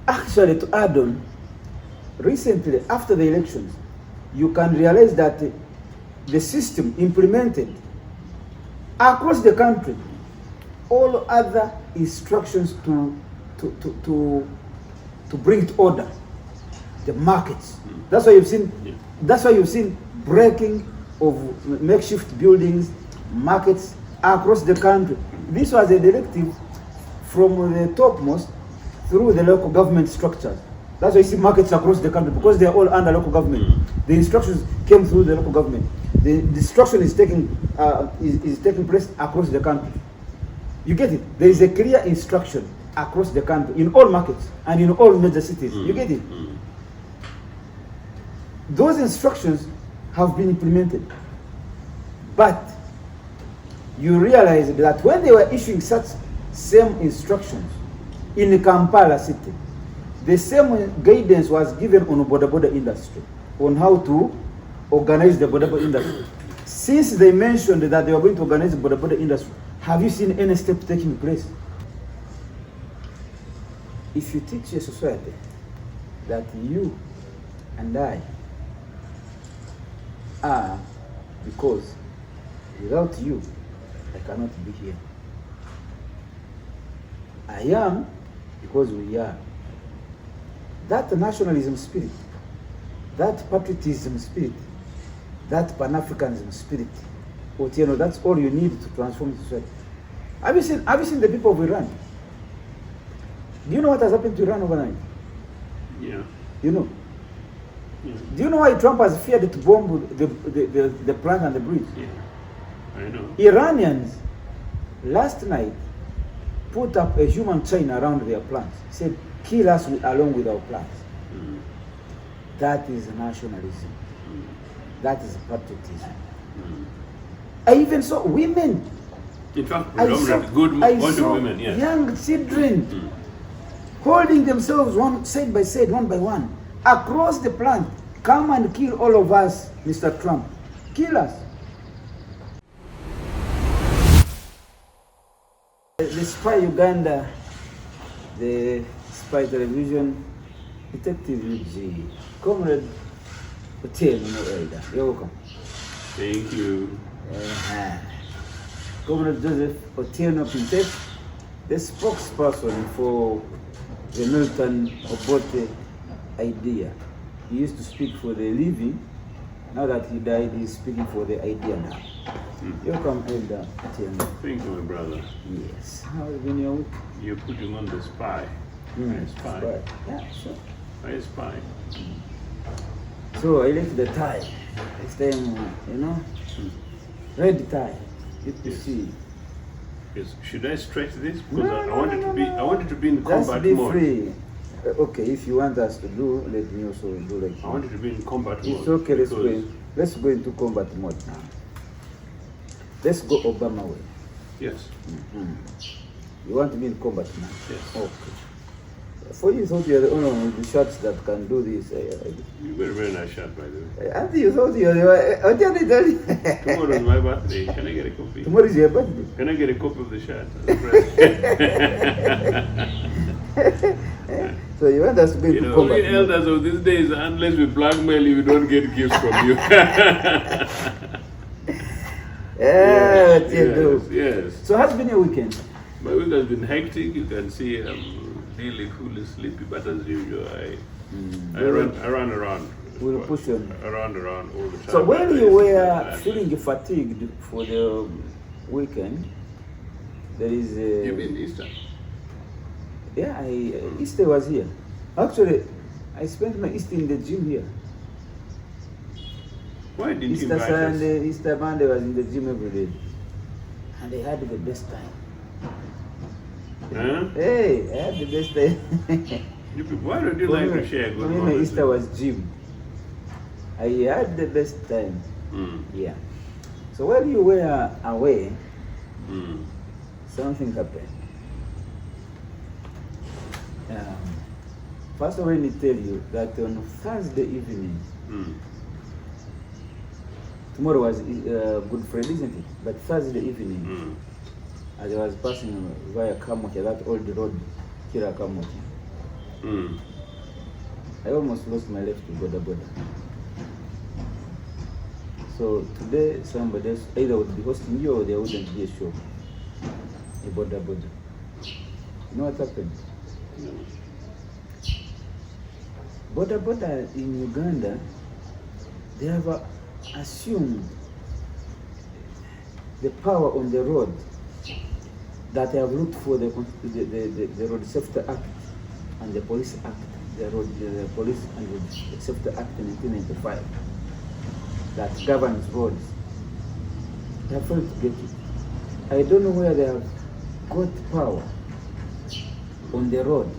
Actually, to add on, recently, after the elections, you can realize that the system implemented across the country, all other instructions to bring to order the markets. That's why you've seen. That's why you've seen breaking of makeshift buildings, markets across the country. This was a directive from the topmost through the local government structures. That's why you see markets across the country, because they are all under local government. The instructions came through the local government. The destruction is taking place across the country. You get it? There is a clear instruction across the country in all markets and in all major cities. You get it? Those instructions have been implemented, but you realize that when they were issuing such same instructions in Kampala city, the same guidance was given on boda industry, on how to organize the boda industry. Since they mentioned that they were going to organize the boda industry, have you seen any step taking place? If you teach a society that you and I are because without you, I cannot be here. I am because we are. That nationalism spirit, that patriotism spirit, that Pan-Africanism spirit, Otieno, that's all you need to transform society. Have you seen the people of Iran? Do you know what has happened to Iran overnight? Yeah. You know? Yeah. Do you know why Trump has feared to bomb the plant and the bridge? Yeah. I know. Iranians last night put up a human chain around their plants. Said, kill us along with our plants. That is nationalism. That is patriotism. I even saw women. In fact, good women, yes. Young children holding themselves one side by side, one by one, across the plant. Come and kill all of us, Mr. Trump. Kill us. The Spy Uganda, the Spy Television, Detective UG, Comrade Obote-Ochieno Elder. You're welcome. Thank you. Comrade Joseph Otieno Pintek, the spokesperson for the Milton Obote idea. He used to speak for the living. Now that he died, he's speaking for the idea now. Welcome, Elder Otieno. Thank you, my brother. Yes. How has been your week? You're putting on the spy. I spy. Yeah, sure. I spy. So I left the tie. This time, red tie. UPC. Yes. Should I stretch this? Because No, I wanted to be in Just combat be mode. free. Okay, if you want us to do, let me also do like I wanted to be in combat mode. It's okay, let's go into combat mode now. Let's go Obama way. Yes. You want to be in combat now? Yes. Okay. For you thought you are the only one with the shots that can do this. You got a very nice shot, by the way. Auntie, you thought you were what did I tell you? Tomorrow is my birthday. Can I get a copy? Tomorrow is your birthday. Can I get a copy of the shot? So you want us to go into combat we elders of these days, unless we blackmail you, we don't get gifts from you. Yes. So how's been your weekend? My week has been hectic. You can see I'm really fully sleepy, but as usual, I run around. We'll push on. Around all the time. So when you were feeling fatigued for the weekend, there is a... You mean Easter? Yeah, Easter was here. Actually, I spent my Easter in the gym here. Why didn't you Easter invite Sunday, us? Easter Monday was in the gym every day. And I had the best time. Huh? Hey, I had the best time. You people, why don't you like to share good For me, my moments? Easter was gym. I had the best time. Yeah. So while you were away, something happened. First of all, let me tell you that on Thursday evening, tomorrow was Good Friday, isn't it? But Thursday evening, as I was passing via Kamocha, that old road, Kira Kamocha, I almost lost my life to boda. So today somebody else either would be hosting you or there wouldn't be a show. A boda. You know what happened? Boda in Uganda, they have assumed the power on the road that they have looked for the Road Safety Act and the Police Act, the Police and Road Safety Act in 1995 that governs roads. They have failed to get it. I don't know where they have got power on the road,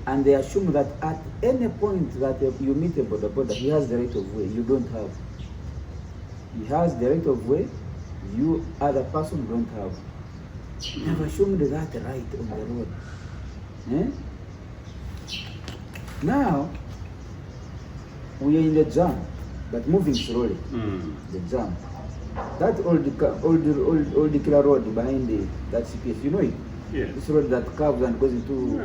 and they assume that at any point that you meet a boda, he has the right of way. You don't have. He has the right of way. You, other person, don't have. They have assumed that right on the road. Now, we are in the jam, but moving slowly. The jam. That old killer road behind that CPS, you know it? Yes. This road that curves and goes into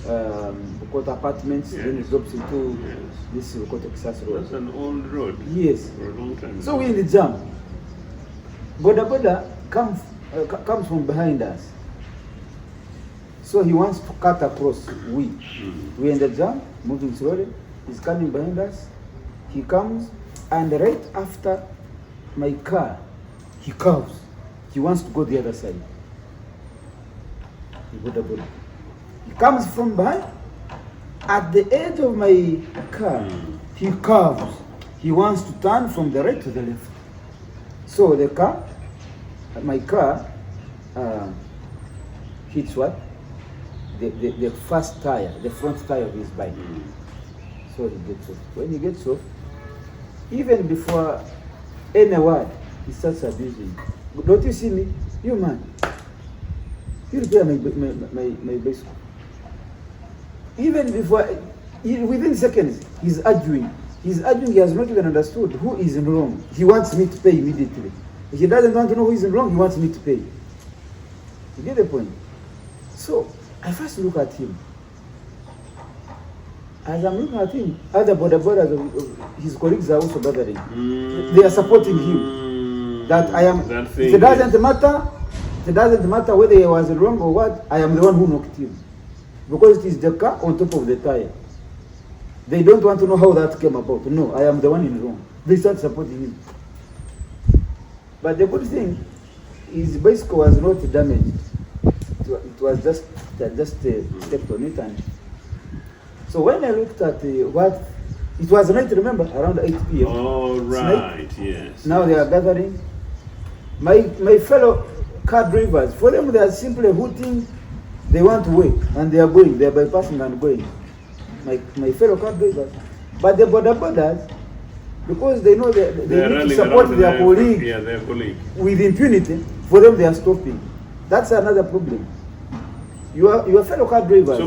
Okote apartments, then it drops into this Obote-Ochieno road. That's an old road. Yes. For a long time. So we're in the jam. Boda comes from behind us. So he wants to cut across. We're in the jam, moving slowly. He's coming behind us. He comes, and right after my car, he curves. He wants to go the other side. Boda. He comes from behind. At the edge of my car, he curves. He wants to turn from the right to the left. So my car hits what? The first tire, the front tire of his bike. So he gets off. When he gets off, even before any word, he starts abusing. Don't you see me? You man, you repair my bicycle. Even before, within seconds, he's arguing. He has not even understood who is in wrong. He wants me to pay immediately. If he doesn't want to know who is in wrong, he wants me to pay. You get the point? So, I first look at him. As I'm looking at him, other bodas of his colleagues are also gathering. They are supporting him. That I am, it doesn't matter whether he was wrong or what, I am the one who knocked him. Because it is the car on top of the tire. They don't want to know how that came about. No, I am the one in wrong. They start supporting him. But the good thing, his bicycle was not damaged. It was just stepped on it. And so when I looked at what, it was night, remember, around 8 p.m. Oh, right, yes. Now they are gathering. My fellow car drivers, for them they are simply hooting. They want to wait, and they are going. They are bypassing and going. My fellow car drivers. But the bodas, because they know they need to support their colleague, with impunity, for them they are stopping. That's another problem. Your fellow car drivers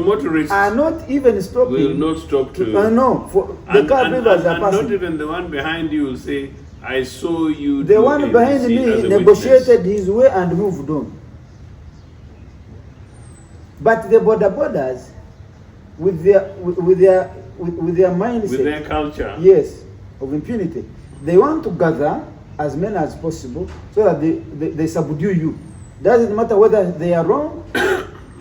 are not even stopping. Will not stop to. No, for the car drivers are passing. Not even the one behind you will say, I saw you. The one behind me negotiated his way and moved on. But the bodas, with their mindset, with their culture, yes, of impunity, they want to gather as many as possible so that they subdue you. Doesn't matter whether they are wrong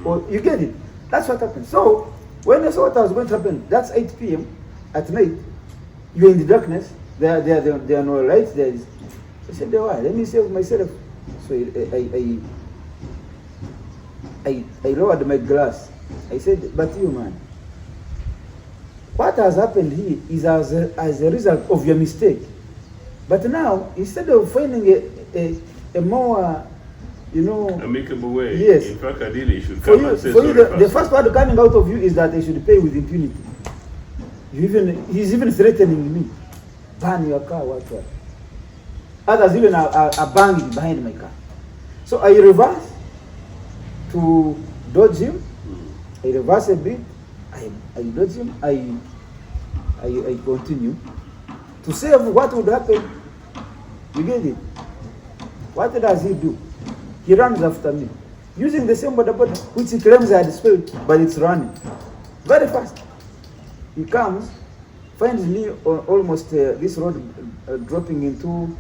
or you get it. That's what happened. So when I saw what was going to happen, that's 8 p.m. at night. You're in the darkness. There are no lights. I said, why? Let me save myself. So I lowered my glass. I said, but you man, what has happened here is as a result of your mistake. But now, instead of finding a more, amicable way, yes. In fact, ideally, should come and say sorry. The first word coming out of you is that they should pay with impunity. He's even threatening me. Ban your car, what? Others even are banging behind my car. So I reverse to dodge him. I reverse a bit. I dodge him. I continue to save what would happen. You get it? What does he do? He runs after me using the same boda, which he claims I had spilled, but it's running very fast. He comes, finds me on almost this road dropping into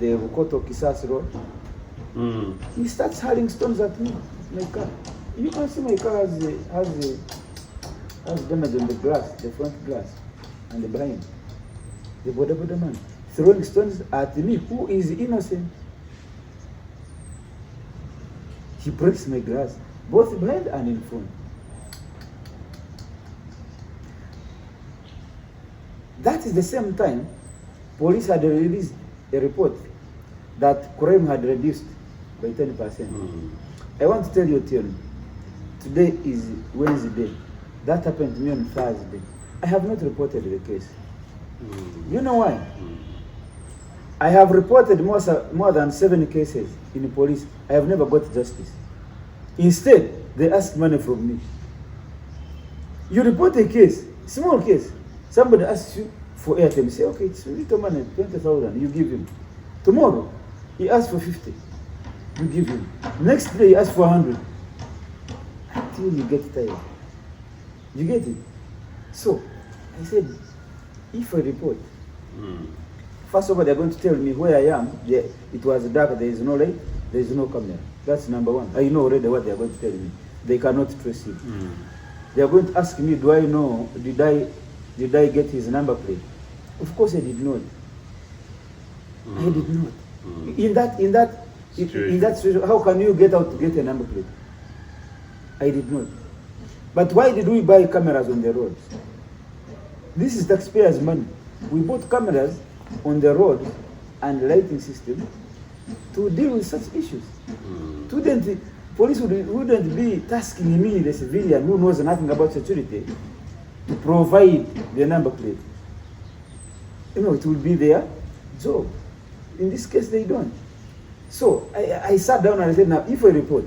the Obote-Ochieno road. He starts hurling stones at me, my car. You can see my car has damage on the glass, the front glass, and the behind. The boda man throwing stones at me, who is innocent. He breaks my glass, both behind and in front. That is the same time, police had released a report that crime had reduced by 10%. I want to tell you, Otieno, today is Wednesday. That happened to me on Thursday. I have not reported the case. You know why? I have reported more than 7 cases in the police. I have never got justice. Instead, they ask money from me. You report a case, small case. Somebody asks you for airtime. You say, okay, it's little money, 20,000. You give him. Tomorrow, he asks for 50. You give him. Next day, he asks for 100. Until you get tired. You get it? So, I said, if I report, first of all, they're going to tell me where I am. It was dark, there is no light, there is no camera. That's number one. I know already what they're going to tell me. They cannot trace it. They're going to ask me, do I know, did I get his number plate? Of course I did not. I did not. In that situation, how can you get out to get a number plate? I did not. But why did we buy cameras on the roads? This is taxpayers' money. We bought cameras on the road and lighting system to deal with such issues. Police wouldn't be tasking me, the civilian who knows nothing about security, to provide the number plate. You know, it will be their job. In this case, they don't. So I sat down and I said, now, if I report,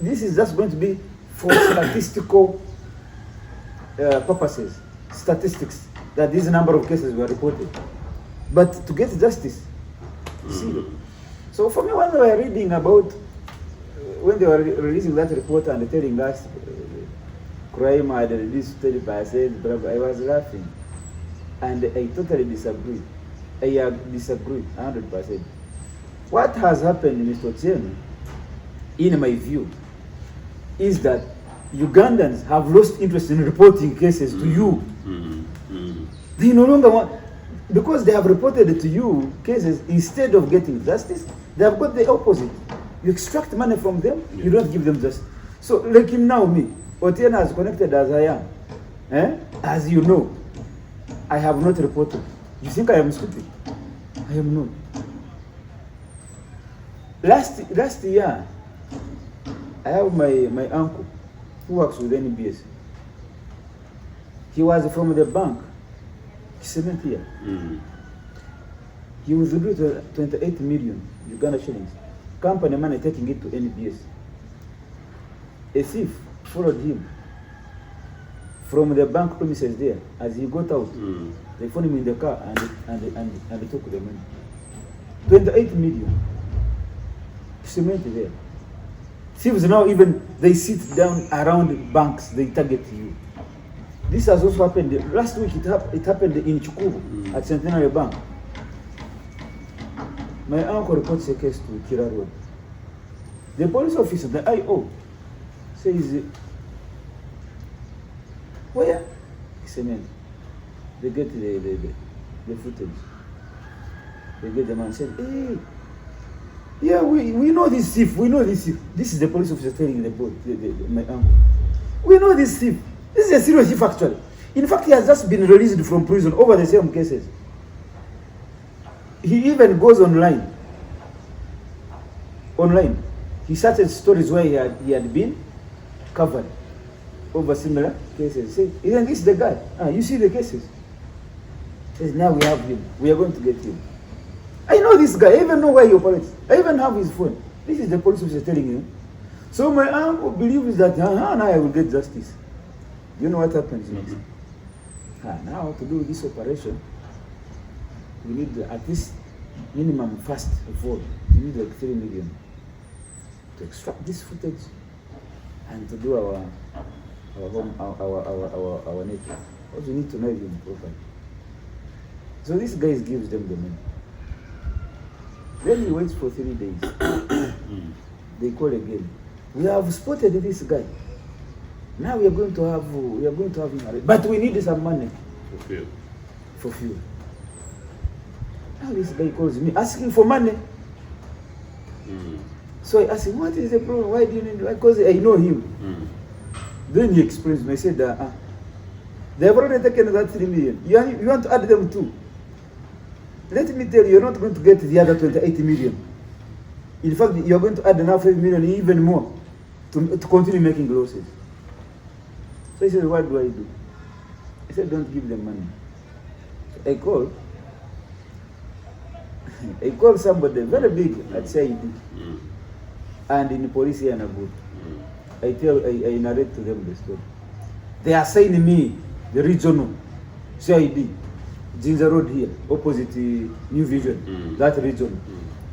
this is just going to be for statistical purposes, statistics, that this number of cases were reported. But to get justice, see. So for me, when we were reading about, when they were releasing that report and telling us crime had reduced 30%, I was laughing. And I totally disagree. I disagree 100%. What has happened, Mr. Ochieno, in my view, is that Ugandans have lost interest in reporting cases to you. They no longer want, because they have reported to you cases, instead of getting justice, they have got the opposite. You extract money from them, you don't give them justice. So, like him now, me, Otieno, as connected as I am, as you know, I have not reported. You think I am stupid? I am not. Last year, I have my uncle who works with NBS. He was from the bank, cement here. He withdrew 28 million Uganda shillings. Company money taking it to NBS. A thief followed him from the bank premises there. As he got out, they found him in the car and they took the money. 28 million. Cement there. Thieves now even, they sit down around banks, they target you. This has also happened. Last week it happened in Chukubu at Centenary Bank. My uncle reports a case to Kira Road. The police officer, the IO, says, where? Cement. They get the footage. They get the man said, hey, yeah, we know this thief, we know this thief. This is the police officer telling the boy, my uncle. We know this thief. This is a serious thief actually. In fact, he has just been released from prison over the same cases. He even goes online. He searches stories where he had been covered over similar cases. Say, isn't this the guy? You see the cases? Says, now we have him. We are going to get him. I know this guy. I even know where he operates. I even have his phone. This is the police officer telling him. So my uncle believes that now I will get justice. You know what happens next? Now to do this operation, we need at least minimum first of all, we need like 3 million to extract this footage and to do our our home, our network. Also, you need to know him properly. So this guy gives them the money. Then he waits for 3 days. They call again. We have spotted this guy. Now we are going to have him arrested. But we need some money for fuel. Now this guy calls me asking for money. So I asked him, what is the problem? Why do you need? Because I know him. Then he explains to me. I said, they have already taken that 3 million. You want to add them too? Let me tell you, you're not going to get the other 28 million. In fact, you're going to add another 5 million, even more, to continue making losses. So he said, what do I do? I said, don't give them money. So I called somebody very big at CID and in the police here in Obote. I narrate to them the story. They are assigning me the regional CID, Jinza Road here, opposite New Vision, that region.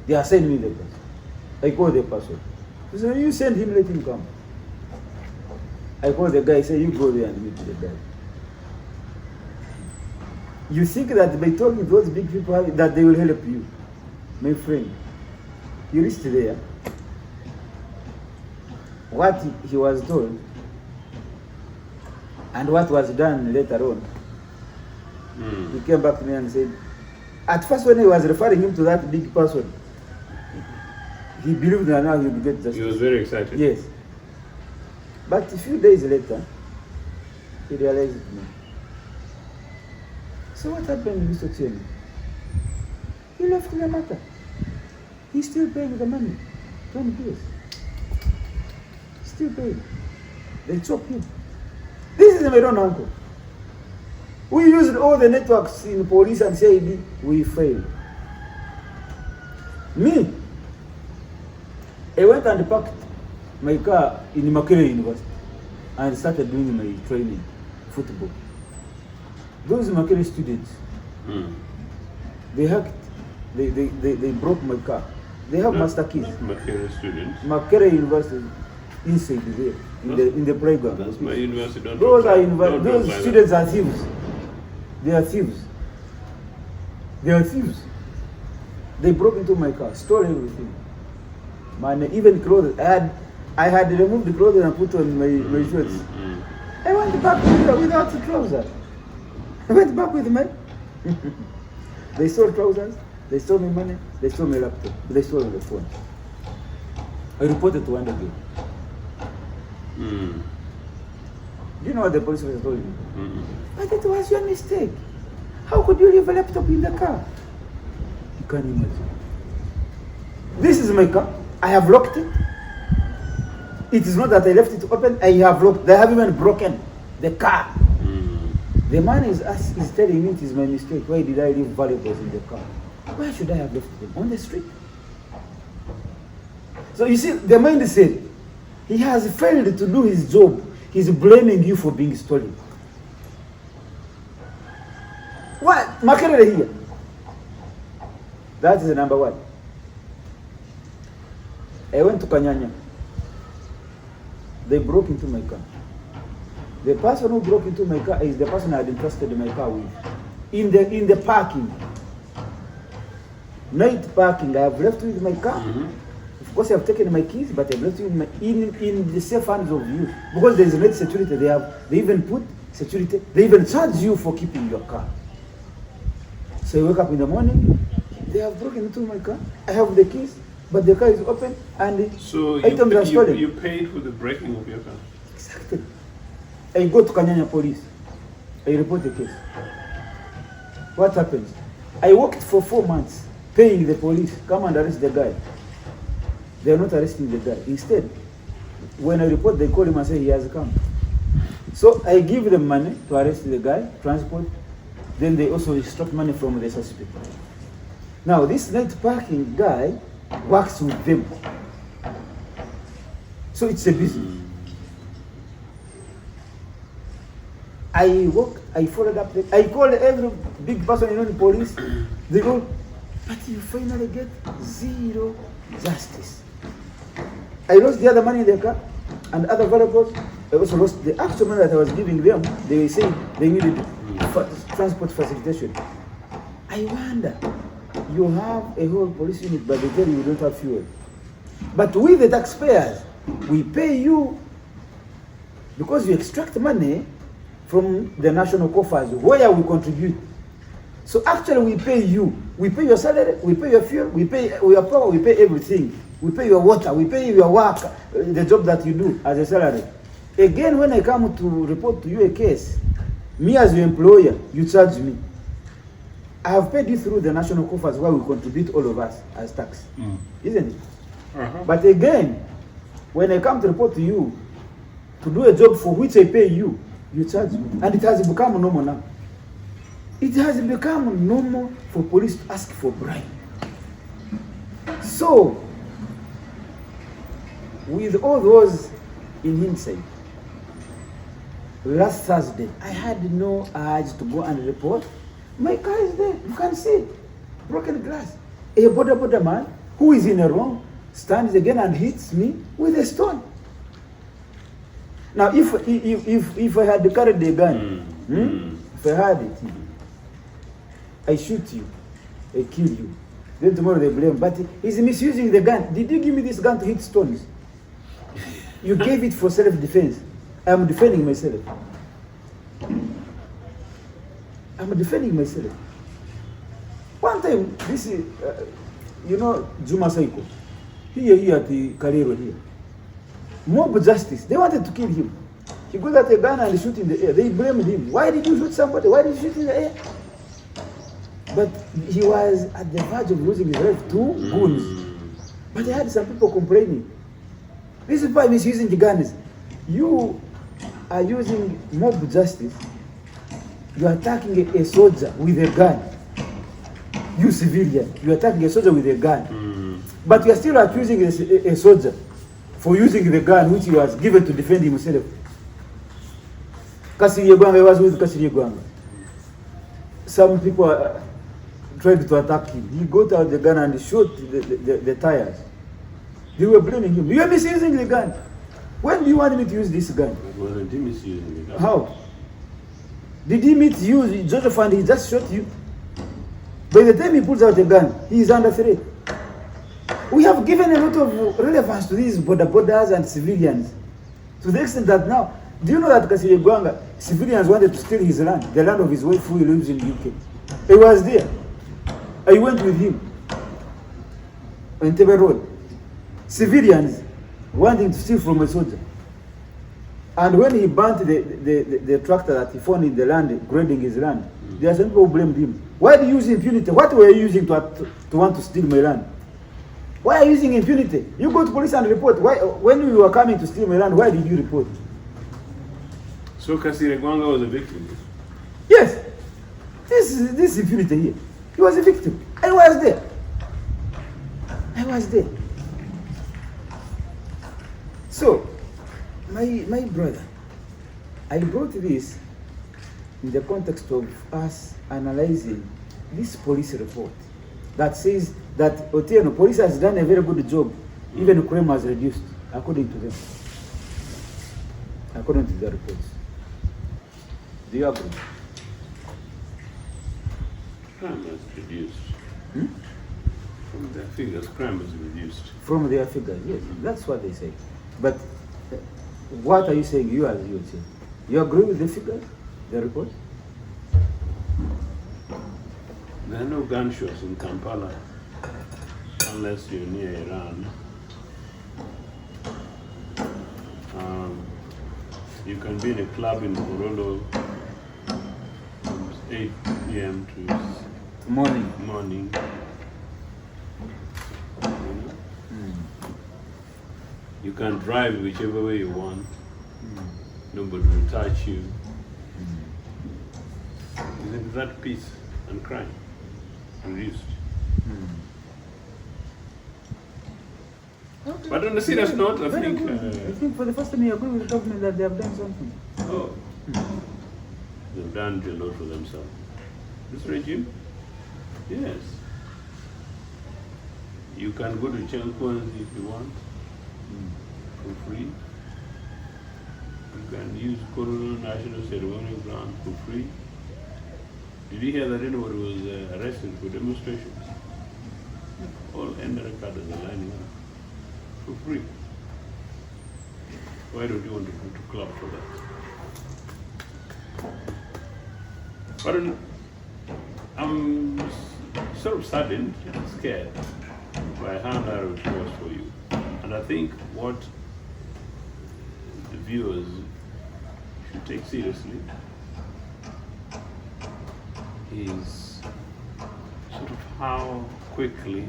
They are sending me the person. I call the person. He said, you send him, let him come. I call the guy, I say, you go there and meet the guy. You think that by talking to those big people that they will help you. My friend, you reached there. What he was told and what was done later on, he came back to me and said, at first when he was referring him to that big person, he believed that now he would get justice. He was very excited. Yes. But a few days later, he realized it. So what happened, Mr. Ochieno? He left the matter. He's still paying the money. 20 years. Still paying. They chop him. This is my own uncle. We used all the networks in police and CID. We failed. Me, I went and parked my car in Makerere University and started doing my training, football. Those Makerere students, they hacked, they broke my car. They have master keys. Makerere students? Makerere University, inside there, in the playground. That's my university. Those students are thieves. They are thieves. They are thieves. They broke into my car, stole everything. Man, even clothes. I had removed the clothes and put on my shorts. I went back without the trousers. I went back with my. They stole trousers, they stole my money, they stole my laptop, they stole the phone. I reported to one again. Do you know what the police officer told me? But it was your mistake. How could you leave a laptop in the car? You can't imagine. This is my car. I have locked it. It is not that I left it open. I have locked. They have even broken the car. The man is telling me it is my mistake. Why did I leave valuables in the car? Why should I have left them on the street? So you see, the mind said, he has failed to do his job. He's blaming you for being stolen. What? Makerere here. That is the number one. I went to Kanyanya. They broke into my car. The person who broke into my car is the person I had entrusted my car with. In the parking. Night parking, I have left with my car. Of course, I have taken my keys, but I have left with in the safe hands of you. Because there is net security, they even put security. They even charge you for keeping your car. So I wake up in the morning, they have broken into my car. I have the keys, but the car is open and items are stolen. You paid for the breaking of your car? Exactly. I go to Kanyanya police. I report the case. What happens? I worked for 4 months paying the police, come and arrest the guy. They are not arresting the guy. Instead, when I report, they call him and say he has come. So I give them money to arrest the guy, transport. Then they also extract money from the suspect. Now this night parking guy works with them. So it's a business. I followed up, I called every big person in the police. They go, but you finally get zero justice. I lost the other money in the car. and other variables. I also lost the actual money that I was giving them. They were saying they needed transport facilitation. I wonder, you have a whole police unit, but they tell you don't have fuel. But we, the taxpayers, we pay you because you extract money from the national coffers where we contribute. So actually we pay you. We pay your salary, we pay your fuel, we pay your power, we pay everything. We pay your water, we pay your work, the job that you do as a salary. Again, when I come to report to you a case, me as your employer, you charge me. I have paid you through the national coffers where we contribute all of us as tax. Isn't it? But again, when I come to report to you, to do a job for which I pay you, you charge me. And it has become normal now. It has become normal for police to ask for bribe. So, with all those in hindsight, last Thursday, I had no urge to go and report. My car is there, you can see it, broken glass. A border man who is in a wrong stands again and hits me with a stone. Now, if I had carried a gun, if I had it, I shoot you, I kill you. Then tomorrow they blame, but he's misusing the gun. Did you give me this gun to hit stones? You gave it for self-defense. I'm defending myself. I'm defending myself. One time, this is, you know, Juma Saiko, here at the Kariro here. Mob justice, they wanted to kill him. He got at a gun and shoot in the air. They blamed him. Why did you shoot somebody? Why did you shoot in the air? But he was at the verge of losing his life, 2 goons. But I had some people complaining. This is why misusing the guns. You are using mob justice. You are attacking a soldier with a gun. You civilian, you are attacking a soldier with a gun. But you are still accusing a soldier for using the gun which he was given to defend himself. Kasiri Gwanga was with Kasiri Gwanga. Some people tried to attack him. He got out the gun and shot the tires. They were blaming him. You are misusing the gun. When do you want me to use this gun? Wasn't he misusing the gun? How? Did he meet you, Joseph, and he just shot you? By the time he pulls out the gun, he is under threat. We have given a lot of relevance to these borders and civilians, to the extent that now, do you know that Kasiri Gwanga, civilians wanted to steal his land, the land of his wife who lives in the UK. He was there. I went with him on Tebe Road. Civilians wanting to steal from a soldier. And when he burnt the tractor that he found in the land, grading his land, there are some people who blamed him. Why do you use impunity? What were you using to want to steal my land? Why are you using impunity? You go to police and report. Why, when you were coming to steal my land, why did you report? So Kasiri Gwanga was a victim? Yes. This impunity here. He was a victim. I was there. I was there. So, my brother, I brought this in the context of us analyzing this police report that says that Otieno, police has done a very good job. Even crime has reduced, according to them. According to the reports. Do you agree? Crime has reduced. From their figures, crime has reduced. From their figures, yes. That's what they say. But what are you saying, you as you say? You agree with the figures, the report? There are no gunshots in Kampala unless you're near Iran. You can be in a club in Korolo from 8 p.m. to morning. You can drive whichever way you want. Nobody will touch you. Isn't that peace and crime reduced? But on a serious note, I think for the first time you agree with the government that they have done something. Oh. They've done a lot for themselves. This regime? Yes. You can go to checkpoints if you want, for free. can use Kuru National Ceremonial Ground for free. Did you hear that anybody was arrested for demonstrations? All NRM cadres are lining up for free. Why don't you want to go to club for that? But I'm sort of saddened and scared by how narrow it was for you. And I think what the viewers should take seriously is sort of how quickly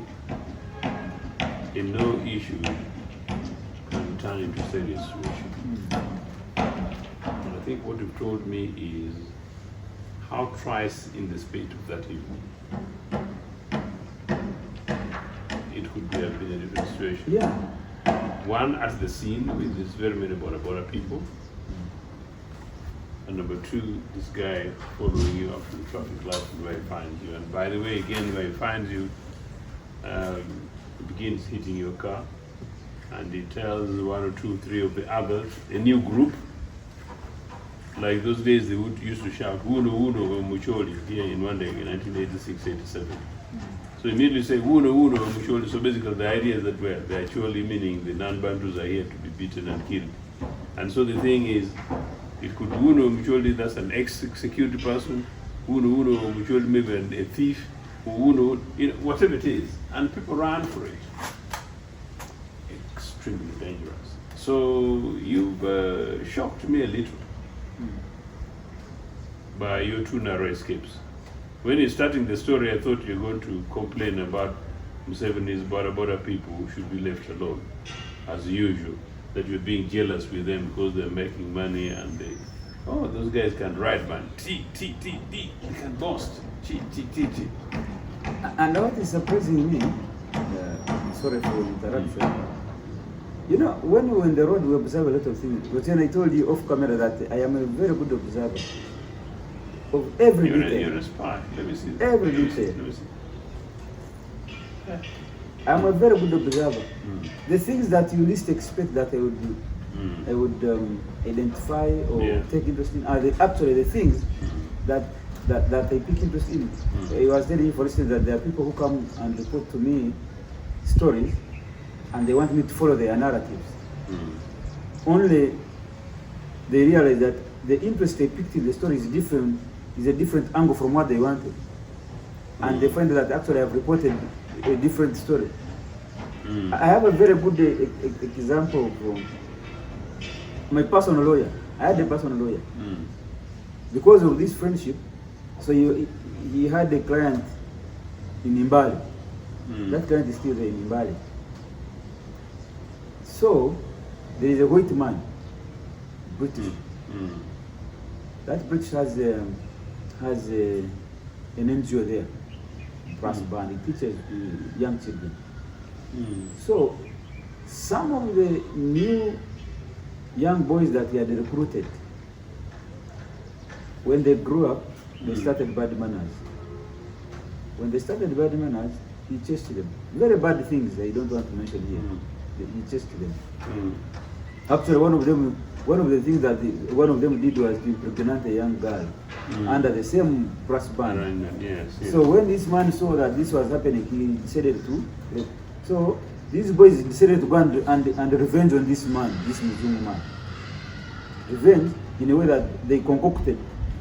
a no issue can turn into a serious situation. And I think what you've told me is how thrice in the spirit of that evening it could be a different situation. Yeah. One, at the scene with this very many Bora people. And number two, this guy following you up to the traffic light where he finds you. And by the way, again, where he finds you, he begins hitting your car. And he tells one or two, three of the others, a new group. Like those days, they used to shout, Wuno, Wuno, Mucholi, here in one day, in 1986, 87. So immediately say, Wuno, Wuno, Mucholi. So basically, the idea is that they're actually meaning the non-Bantus are here to be beaten and killed. And so the thing is, it could be Wuno, Mucholi, that's an ex-security person, Wuno, Mucholi, maybe a thief, or Wuno, whatever it is. And people ran for it. Extremely dangerous. So you've shocked me a little by your two narrow escapes. When you're starting the story, I thought you were going to complain about Museveni's Bora people who should be left alone, as usual, that you're being jealous with them because they're making money and those guys can ride, man. They can boast. And what is surprising me, sorry for the interruption, you know, when we were on the road, we observe a lot of things. But when I told you off camera that I am a very good observer of every detail. You're a spy. Let me see. Every detail. I'm a very good observer. The things that you least expect that I would do, I would identify or take interest in are actually the things that I pick interest in. I was telling you, for instance, that there are people who come and report to me stories and they want me to follow their narratives. Only they realize that the interest they picked in the story is a different angle from what they wanted. And they find that actually I've reported a different story. I have a very good example of my personal lawyer. I had a personal lawyer. Because of this friendship, so he had a client in Imbali. That client is still there in Imbali. So there is a white man, British. That British has an NGO there, brass band. He teaches young children. So some of the new young boys that he had recruited, when they grew up, they started bad manners. When they started bad manners, he chased them. Very bad things I don't want to mention here. He chased them. Actually, one of the things that one of them did was to impregnate a young girl under the same brass band. Yes. So when this man saw that this was happening, he decided to. So these boys decided to go and revenge on this man, this Muzungu man. Revenge in a way that they concocted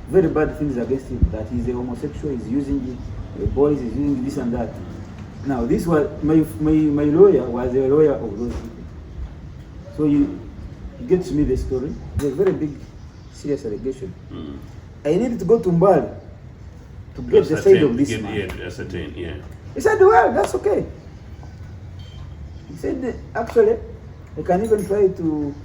very bad things against him. That he's a homosexual, he's using boys, he's using this and that. Now this was my lawyer was a lawyer of those people. So he gets me the story. It's a very big, serious allegation. I needed to go to Mbali to get the side of this man. He said, well, that's okay. He said, actually, I can even try to,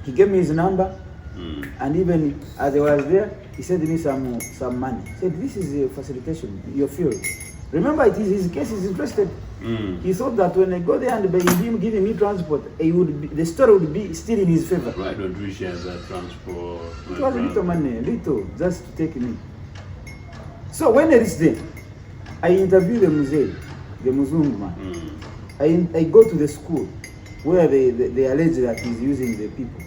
he gave me his number, and even as I was there, he sent me some money. He said, this is a facilitation, your field. Remember, it is his case, he's interested. He thought that when I go there and by him giving me transport, the story would be still in his favor. Why don't we share that transport? It was little money, little, just to take me. So when I reached there, I interviewed the Muzungu man. I go to the school where they allege that he's using the people.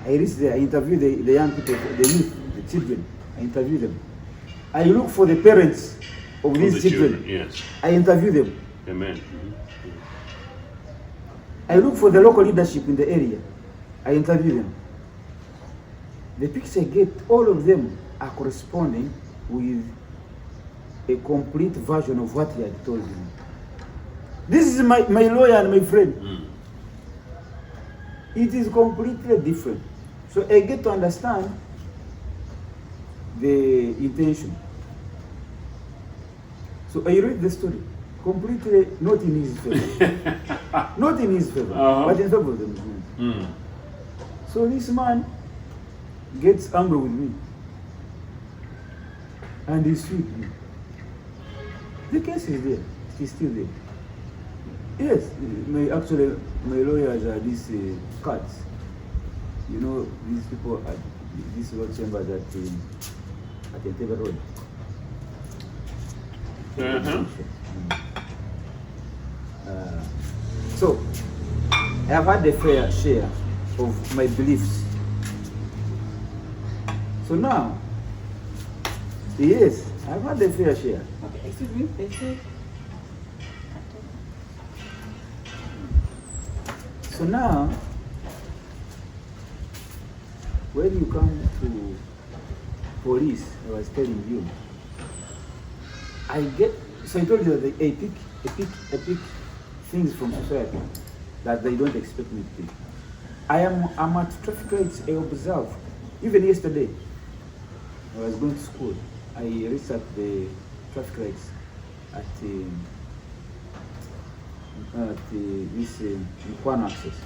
I reach there, I interview the young people, the youth, the children. I interview them. I look for the parents of these children. Yes. I interview them. Amen. I look for the local leadership in the area. I interview them. The picture I get, all of them are corresponding with a complete version of what he had told me. This is my lawyer and my friend. It is completely different. So I get to understand the intention. So I read the story. Completely not in his favor. Not in his favor, but in favor of the Muslims. So this man gets angry with me. And he sued me. The case is there. It is still there. Yes, actually, my lawyers are these cards. You know, these people at these law chambers at Entebbe Road. So, I have had a fair share of my beliefs. So now, yes, I've had a fair share. Okay, excuse me. So now, when you come to police, I was telling you, I told you that I pick things from society that they don't expect me to pick. I'm at traffic lights, I observe. Even yesterday, I was going to school. I researched the traffic lights at this Mkwano access.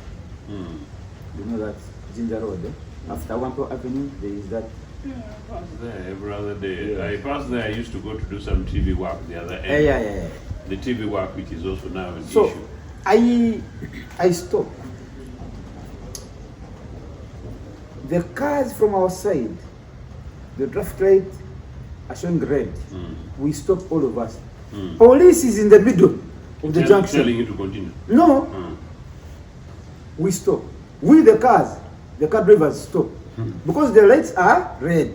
You know that Ginger Road. After Wampo Avenue, there is that. Yeah, I pass there every other day. Yeah. I pass there. I used to go to do some TV work the other end. Yeah. The TV work, which is also now an issue. I stopped. The cars from our side, the traffic light are showing red. We stop, all of us. Police is in the middle of the junction. Telling you to continue. No. We stop. We, the car drivers, stop. Because the lights are red.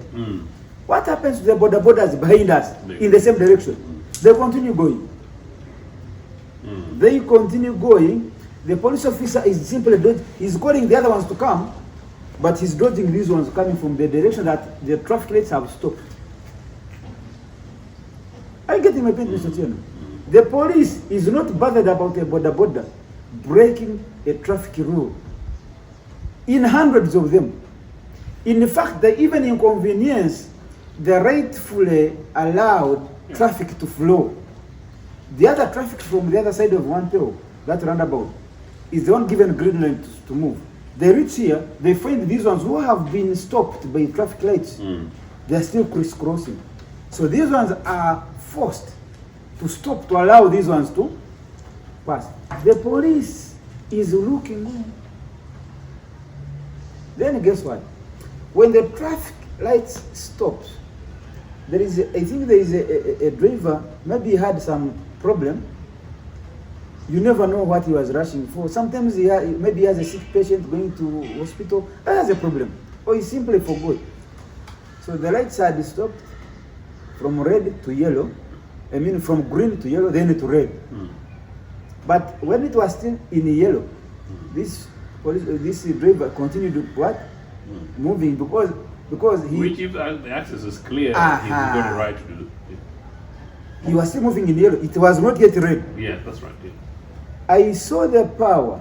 What happens to the borders behind us in the same direction? They continue going. They continue going. The police officer is simply he's calling the other ones to come, but he's dodging these ones coming from the direction that the traffic lights have stopped. I get in my point, Mr. Ochieno. The police is not bothered about a border breaking a traffic rule. In hundreds of them. In fact, they even inconvenience the rightfully allowed traffic to flow. The other traffic from the other side of one tail, that roundabout, is the one given green light to move. They reach here, they find these ones who have been stopped by traffic lights. They are still crisscrossing. So these ones are forced to stop to allow these ones to pass. The police is looking on. Then guess what? When the traffic lights stops, I think there is a driver, maybe he had some problem. You never know what he was rushing for. Sometimes maybe he has a sick patient going to hospital. That has a problem. Or he simply forgot. So the lights had stopped from red to yellow. I mean from green to yellow, then to red. But when it was still in yellow, this driver continued what? Moving because he... Which if the access is clear, he's got the right to do it. He was still moving in yellow. It was not yet red. Yeah, that's right. Yeah. I saw the power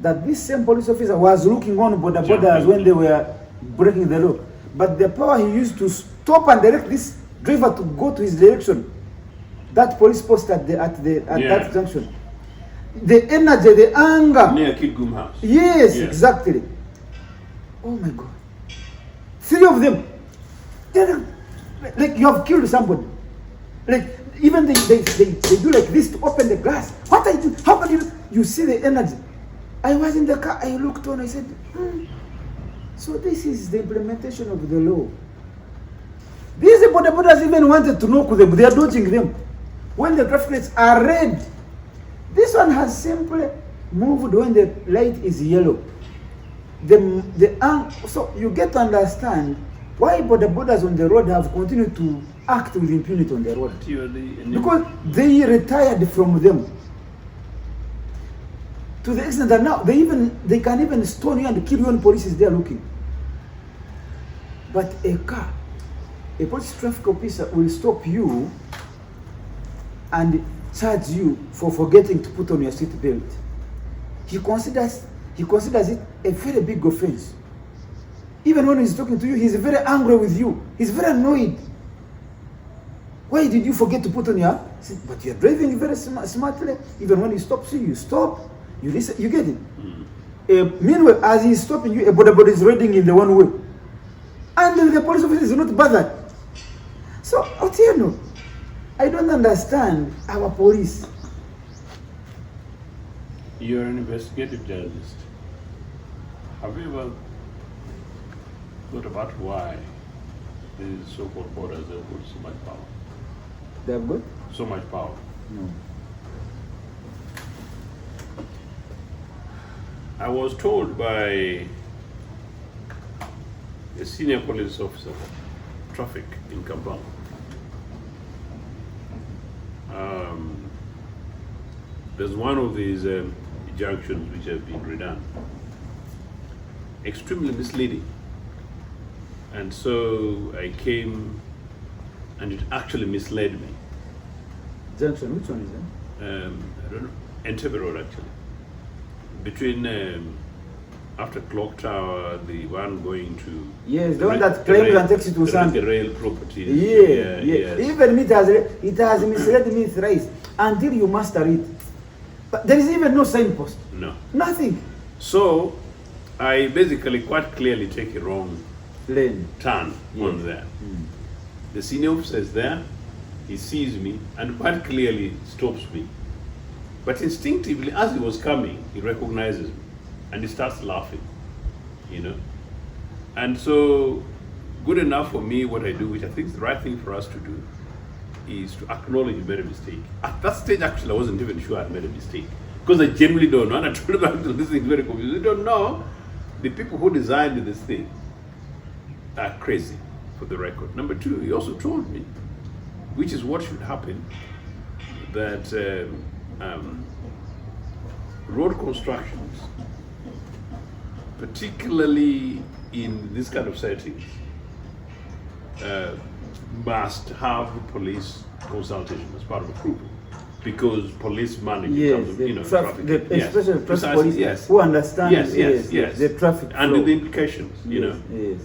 that this same police officer was looking on borders when they were breaking the law. But the power he used to stop and direct this driver to go to his direction, that police post at that junction. The energy, the anger. Near Kid Gum House. Yes, exactly. Oh my God. 3 of them. Like you have killed somebody. Like even they do like this to open the glass. What are you doing? How can you see the energy? I was in the car, I looked on, I said, so this is the implementation of the law. These borders even wanted to knock them, they are dodging them. When the traffic lights are red, this one has simply moved when the light is yellow. So you get to understand why borders on the road have continued to act with impunity on the road. Because they retired from them. To the extent that now they can even stone you and kill you when police is there looking. But a police traffic officer will stop you and charge you for forgetting to put on your seat belt. He considers it a very big offense. Even when he's talking to you, he's very angry with you. He's very annoyed. Why did you forget to put on your seat? But you're driving very smartly. Even when he stops you, you stop. You listen. You get it. Meanwhile, as he's stopping you, a border is riding in the one way, and the police officer is not bothered. So, Otieno, I don't understand our police. You're an investigative journalist. Have you ever thought about why these so-called borders have got so much power? They have got? So much power. No. I was told by a senior police officer, traffic in Kampala, there's one of these junctions which have been redone, extremely misleading. And so I came and it actually misled me. Junction, which one is that? I don't know, Entebbe Road actually. Between after Clock Tower, the one going to... Yes, the one that claims and takes you to Sunday. The rail property. Yeah. Yes. Even it has misled me thrice until you master it. But there is even no signpost. No. Nothing. So I basically quite clearly take a wrong turn on there. The senior officer is there, he sees me and quite clearly stops me. But instinctively, as he was coming, he recognizes me and he starts laughing, you know. And so, good enough for me, what I do, which I think is the right thing for us to do, is to acknowledge you made a mistake. At that stage, actually, I wasn't even sure I made a mistake. Because I genuinely don't know. And I told him, this thing is very confusing. You don't know. The people who designed this thing are crazy, for the record. Number two, he also told me, which is what should happen, that road constructions, particularly in this kind of settings, must have police consultation as part of approval, because police manage traffic. Especially traffic police who understand the traffic and flow. the implications, you know. Yes.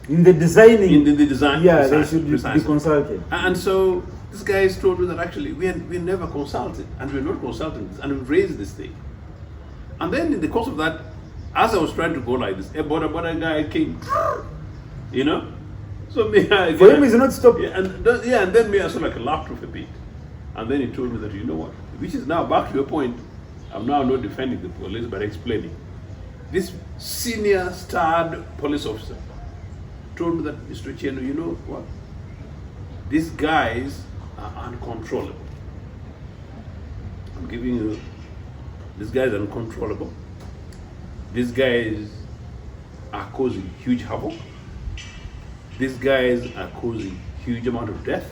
In the designing. In the design. They should be consulted. And so this guy has told me that actually we never consulted, and we're not consulting this, and we've raised this thing. And then in the course of that, as I was trying to go like this, a border guy came, you know. So me, for him, he's not stopping. And then me, I sort of like laughed off a bit, and then he told me that, you know what, which is now back to your point. I'm now not defending the police, but explaining. This senior starred police officer told me that, Mr. Ochieno, you know what? These guys are uncontrollable. I'm giving you, these guys are uncontrollable. These guys are causing huge havoc. These guys are causing huge amount of death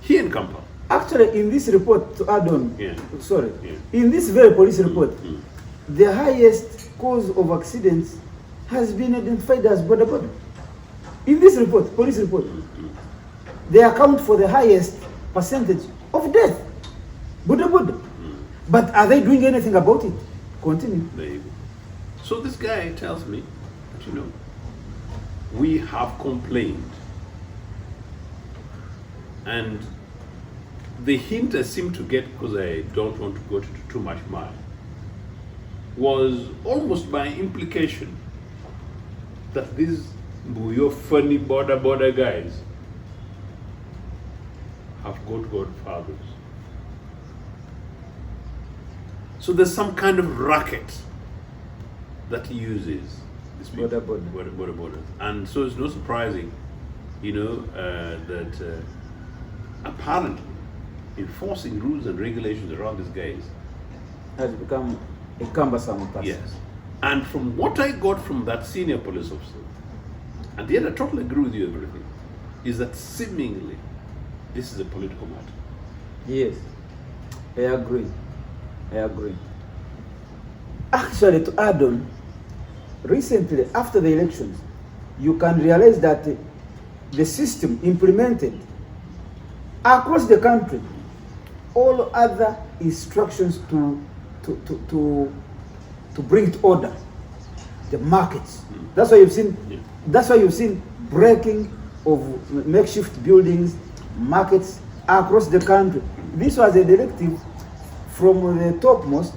here in Kampala. Actually, in this report, to add on, in this very police report, the highest cause of accidents has been identified as border. In this report, police report, they account for the highest percentage of death. Border. But are they doing anything about it? Continue. There you go. So this guy tells me that, you know, we have complained. And the hint I seem to get, because I don't want to go to too much mile, was almost by implication that these Mbuyo funny border guys have got godfathers. So there's some kind of racket that he uses, this borders. And so it's not surprising, you know, that apparently enforcing rules and regulations around these guys has become a cumbersome task. Yes. And from what I got from that senior police officer, and yet I totally agree with you everything, is that seemingly this is a political matter. Yes, I agree. I agree. Actually, to add on, recently, after the elections, you can realize that the system implemented across the country all other instructions to bring to order the markets. That's why you've seen. That's why you've seen breaking of makeshift buildings, markets across the country. This was a directive from the topmost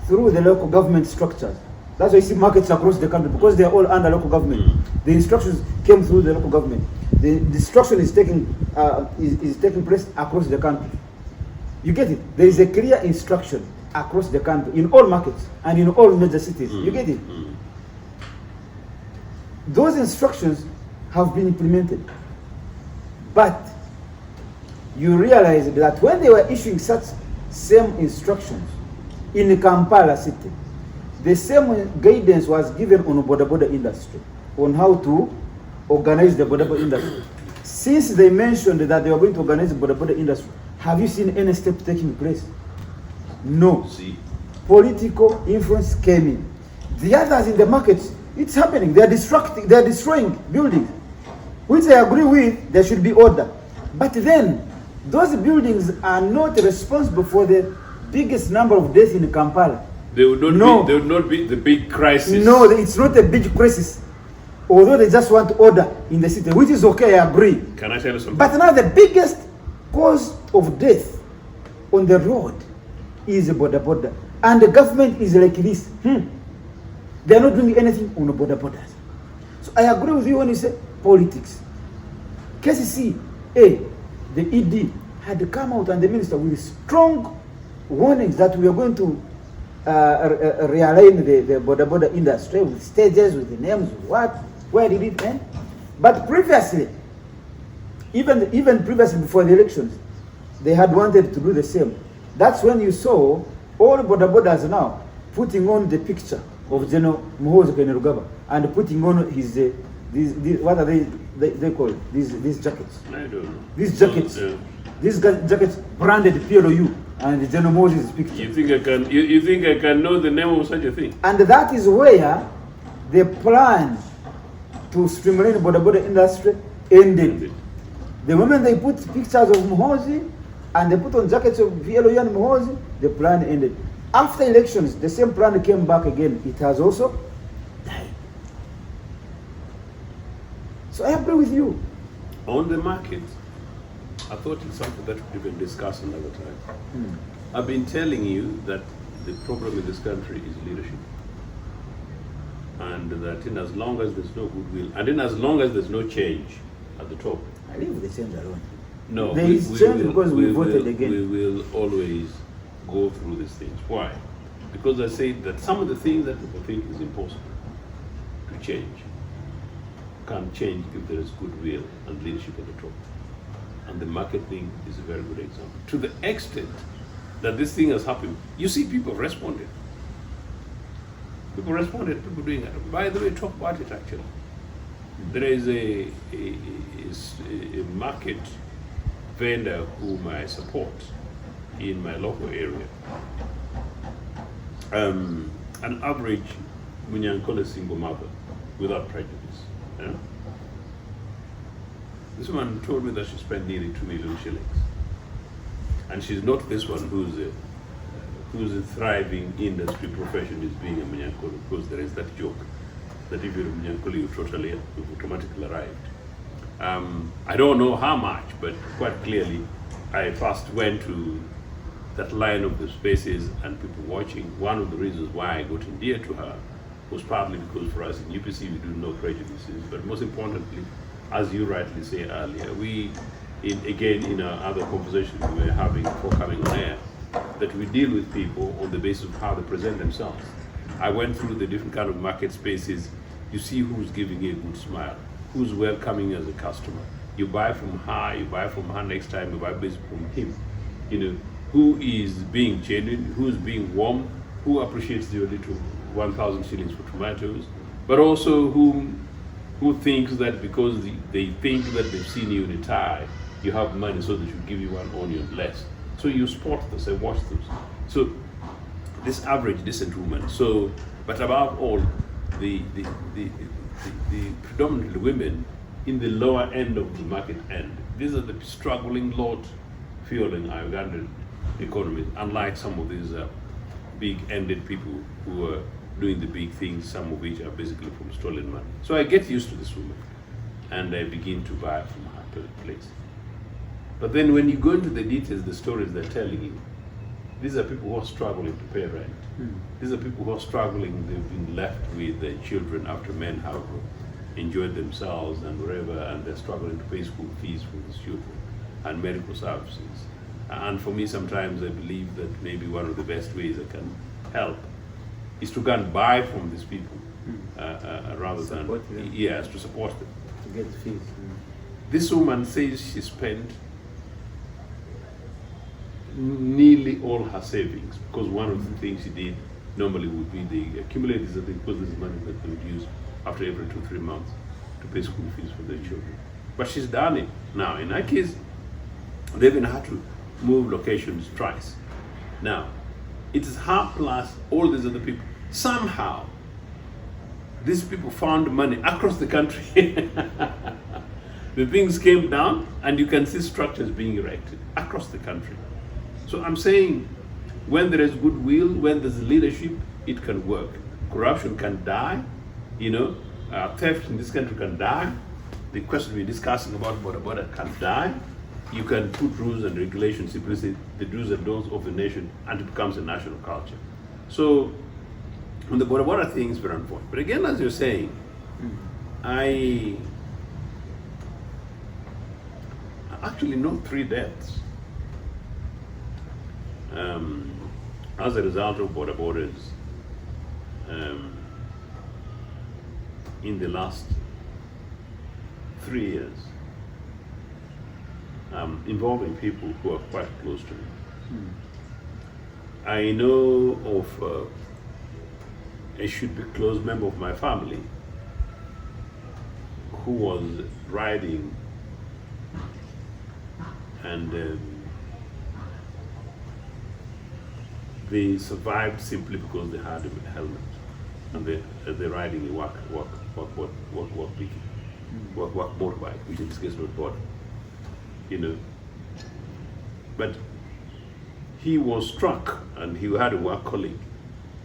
through the local government structures. That's why you see markets across the country, because they are all under local government. The instructions came through the local government. The destruction is taking place across the country. You get it? There is a clear instruction across the country in all markets and in all major cities. You get it? Those instructions have been implemented, but you realize that when they were issuing such same instructions in Kampala city, the same guidance was given on boda industry, on how to organize the boda industry. Since they mentioned that they were going to organize the boda industry, have you seen any step taking place? No. See. Political influence came in. The others in the markets, it's happening. They are destroying buildings, which I agree with. There should be order. But then, those buildings are not responsible for the biggest number of deaths in Kampala. They would not be the big crisis. No, it's not a big crisis. Although they just want order in the city, which is okay, I agree. Can I tell you something? But now the biggest cause of death on the road is boda. And the government is like this. They are not doing anything on the bodas. So I agree with you when you say politics. KCC, the ED had come out and the minister with strong warnings that we are going to realign the boda industry with stages, with the names, with what, where did it end? But previously, even previously before the elections, they had wanted to do the same. That's when you saw all bodas now putting on the picture of General Muhoozi Kainerugaba and putting on his these what are they call these jackets? I don't know. These jackets, these jackets branded PLOU and General Moses' picture. You think I can know the name of such a thing? And that is where the plan to streamline the boda industry ended. The moment they put pictures of Muhoozi and they put on jackets of PLOU and Muhoozi, the plan ended. After elections, the same plan came back again. It has also died. So I agree with you. On the market, I thought it's something that we can discuss another time. I've been telling you that the problem in this country is leadership. And that in as long as there's no goodwill, and in as long as there's no change at the top. I leave the change alone. No, there is change because we voted again. We will always go through these things. Why? Because I say that some of the things that people think is impossible to change can change if there is goodwill and leadership at the top. And the market thing is a very good example. To the extent that this thing has happened, you see people responded. People responded, people doing it. By the way, talk about it actually. There is a market vendor whom I support in my local area. An average Munyankole single mother without prejudice. You know? This woman told me that she spent nearly 2 million shillings. And she's not this one who's a thriving industry profession is being a Munyankole, because there is that joke that if you're a Munyankole, you've automatically arrived. I don't know how much, but quite clearly, I first went to that line of the spaces and people watching. One of the reasons why I got endeared to her was partly because for us in UPC we do no prejudices, but most importantly, as you rightly say earlier, in our other conversations we were having before coming on air, that we deal with people on the basis of how they present themselves. I went through the different kind of market spaces. You see who's giving you a good smile, who's welcoming as a customer. You buy from her, you buy from her next time, you buy based from him. You know, who is being genuine, who's being warm, who appreciates your little 1,000 shillings for tomatoes, but also who thinks that because they think that they've seen you in a tie, you have money, so they should give you one onion less. So you spot this and watch this. So this average decent woman. So, but above all, the predominantly women in the lower end of the market end. These are the struggling lot fueling our Ugandan economy, unlike some of these big-ended people who are doing the big things, some of which are basically from stolen money. So I get used to this woman, and I begin to buy from her place. But then when you go into the details, the stories they're telling you, these are people who are struggling to pay rent. These are people who are struggling, they've been left with their children after men have enjoyed themselves and whatever, and they're struggling to pay school fees for these children and medical services. And for me, sometimes I believe that maybe one of the best ways I can help is to go and buy from these people rather Support than, them. yes, to support them. To get fees. This woman says she spent nearly all her savings, because one of the things she did normally would be they accumulate this, because this is money that they would use after every 2-3 months to pay school fees for their children. But she's done it. Now, in her case, they've even had to move locations twice. Now, it is her plus all these other people. Somehow, these people found money across the country. The things came down, and you can see structures being erected across the country. So I'm saying, when there is goodwill, when there's leadership, it can work. Corruption can die, theft in this country can die. The question we're discussing about border can die. You can put rules and regulations, simply say the do's and don'ts of the nation, and it becomes a national culture. So, on the border thing is very important. But again, as you're saying, I actually know 3 deaths as a result of borders in the last 3 years, involving people who are quite close to me. I know of a should be close member of my family who was riding and they survived simply because they had a helmet and they're riding a walk motorbike, which in this case not board. But he was struck, and he had a work colleague.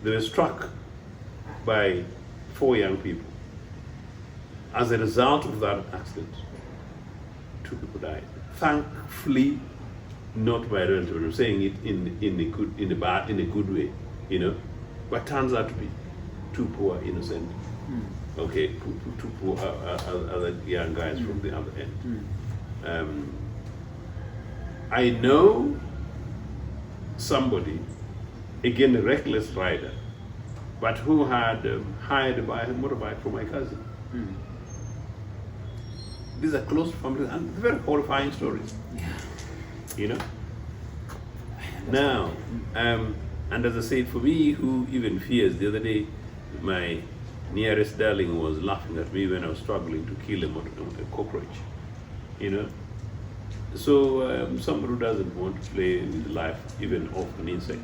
They were struck by 4 young people. As a result of that accident, 2 people died. Thankfully, not by relative. I'm saying it in a good way, But turns out to be 2 poor innocent, two poor other young guys from the other end. I know somebody, again a reckless rider, but who had hired a motorbike for my cousin. These are close families and very horrifying stories. Now, and as I said, for me, who even fears, the other day, my nearest darling was laughing at me when I was struggling to kill a cockroach, So somebody who doesn't want to play with the life, even of an insect.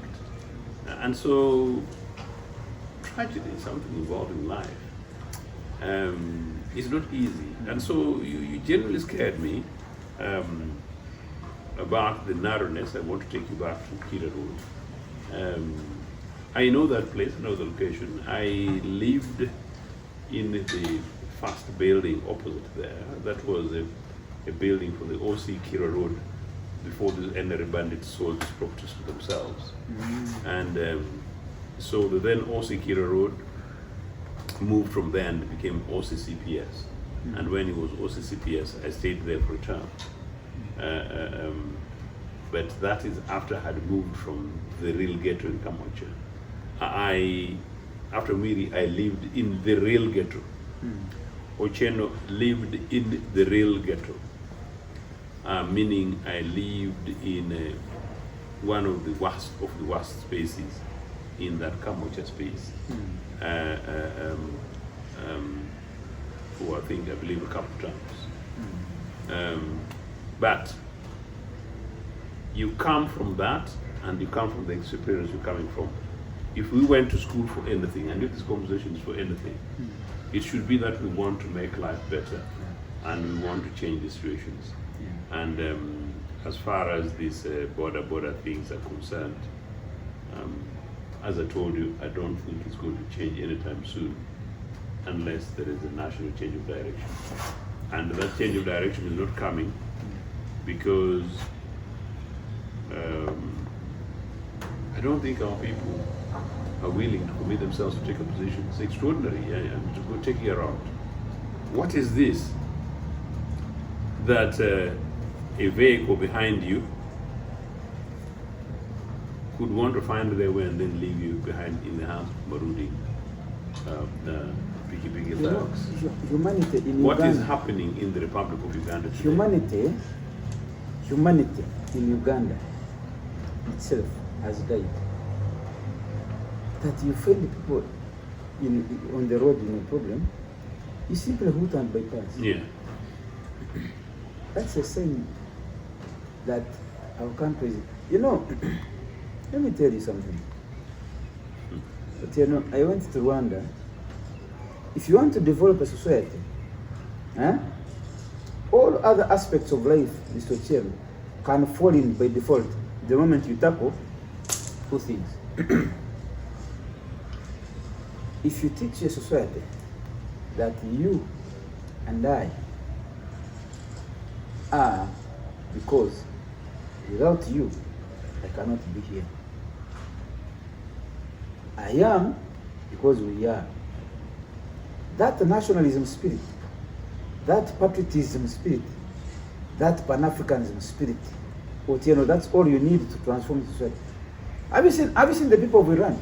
And so, tragedy, something involving life, is not easy. And so you generally scared me about the narrowness. I want to take you back to Kira Road. I know that place, I know the location. I lived in the first building opposite there. That was a building for the OC Kira Road before the NRM bandits sold these properties to themselves. And so the then OC Kira Road moved from there and became OCCPS. And when it was OCCPS, I stayed there for a term. But that is after I had moved from the real ghetto in Kambodscha. After Miri, I lived in the real ghetto. Ochieno lived in the real ghetto, meaning I lived in one of the worst spaces in that Kamocha space for I believe a couple of times. But you come from that, and you come from the experience you're coming from. If we went to school for anything, and if this conversation is for anything, it should be that we want to make life better, and we want to change the situations. And as far as these border things are concerned, as I told you, I don't think it's going to change anytime soon, unless there is a national change of direction. And that change of direction is not coming because I don't think our people are willing to commit themselves to take a position. It's extraordinary, to go take it around. What is this? That a vehicle behind you could want to find their way and then leave you behind in the hands of Marudi, the Piki thugs. Humanity in What Uganda, is happening in the Republic of Uganda today? Humanity in Uganda itself has died. That you find people on the road in a problem, you simply route and bypass. Yeah. That's a sign that our country is, let me tell you something. But I went to Rwanda. If you want to develop a society, all other aspects of life, Mr. Ochieno, can fall in by default the moment you tackle two things. If you teach a society that you and I are because without you, I cannot be here. I am because we are. That nationalism spirit, that patriotism spirit, that Pan-Africanism spirit, Ochieno, that's all you need to transform society. Have you seen the people of Iran?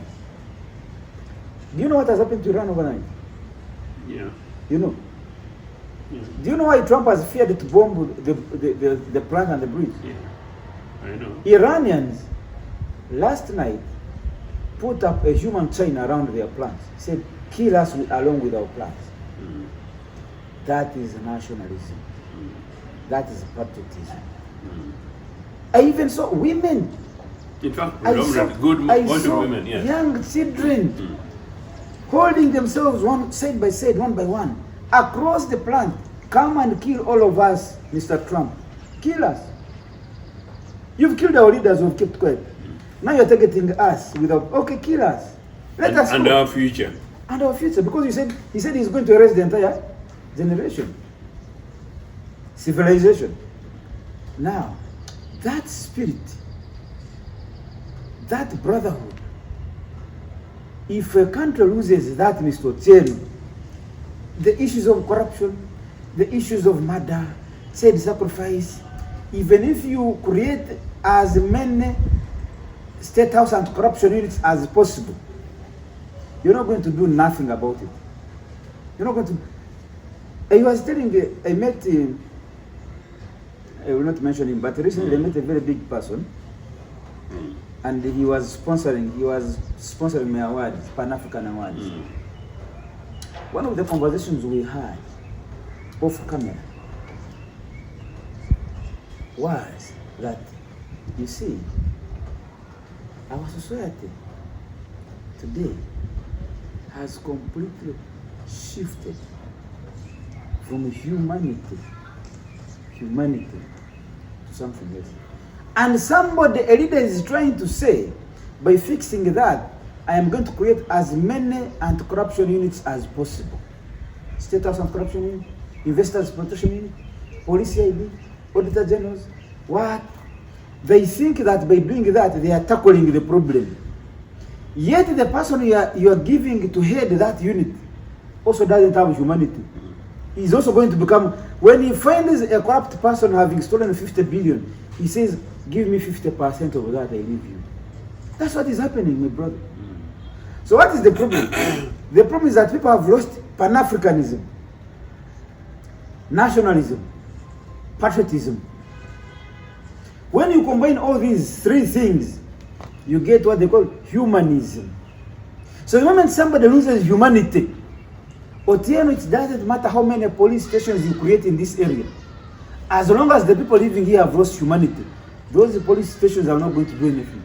Do you know what has happened to Iran overnight? Yeah. You know? Yeah. Do you know why Trump has feared to bomb the plant and the bridge? Yeah. I know. Iranians last night put up a human chain around their plants. Said, kill us along with our plants. That is nationalism. That is patriotism. I even saw women. In fact, women, yes. Young children holding themselves one side by side, one by one, across the plant. Come and kill all of us, Mr. Trump. Kill us. You've killed our leaders who've kept quiet. Now you're targeting us without, okay, kill us. Let us and go. our future. And our future, because he said he's going to erase the entire generation. Civilization. Now, that spirit, that brotherhood, if a country loses that, Mr. Ochieno, the issues of corruption, the issues of murder, child sacrifice, even if you create as many state house and corruption units as possible, you're not going to do nothing about it. You're not going to. I was telling, I met, I will not mention him, but recently I met a very big person, and he was sponsoring my awards, Pan-African awards. One of the conversations we had off camera was that, you see, our society today has completely shifted from humanity to something else. And somebody, a leader, is trying to say, by fixing that, I am going to create as many anti-corruption units as possible. State House anti-corruption unit, Investors Protection Unit, Police ID, Auditor Generals. What? They think that by doing that, they are tackling the problem. Yet the person you are giving to head that unit also doesn't have humanity. He's also going to become, when he finds a corrupt person having stolen 50 billion, he says, give me 50% of that, I leave you. That's what is happening, my brother. So what is the problem? The problem is that people have lost Pan-Africanism, nationalism, patriotism. When you combine all these three things, you get what they call humanism. So the moment somebody loses humanity, Otieno, it doesn't matter how many police stations you create in this area. As long as the people living here have lost humanity, those police stations are not going to do anything.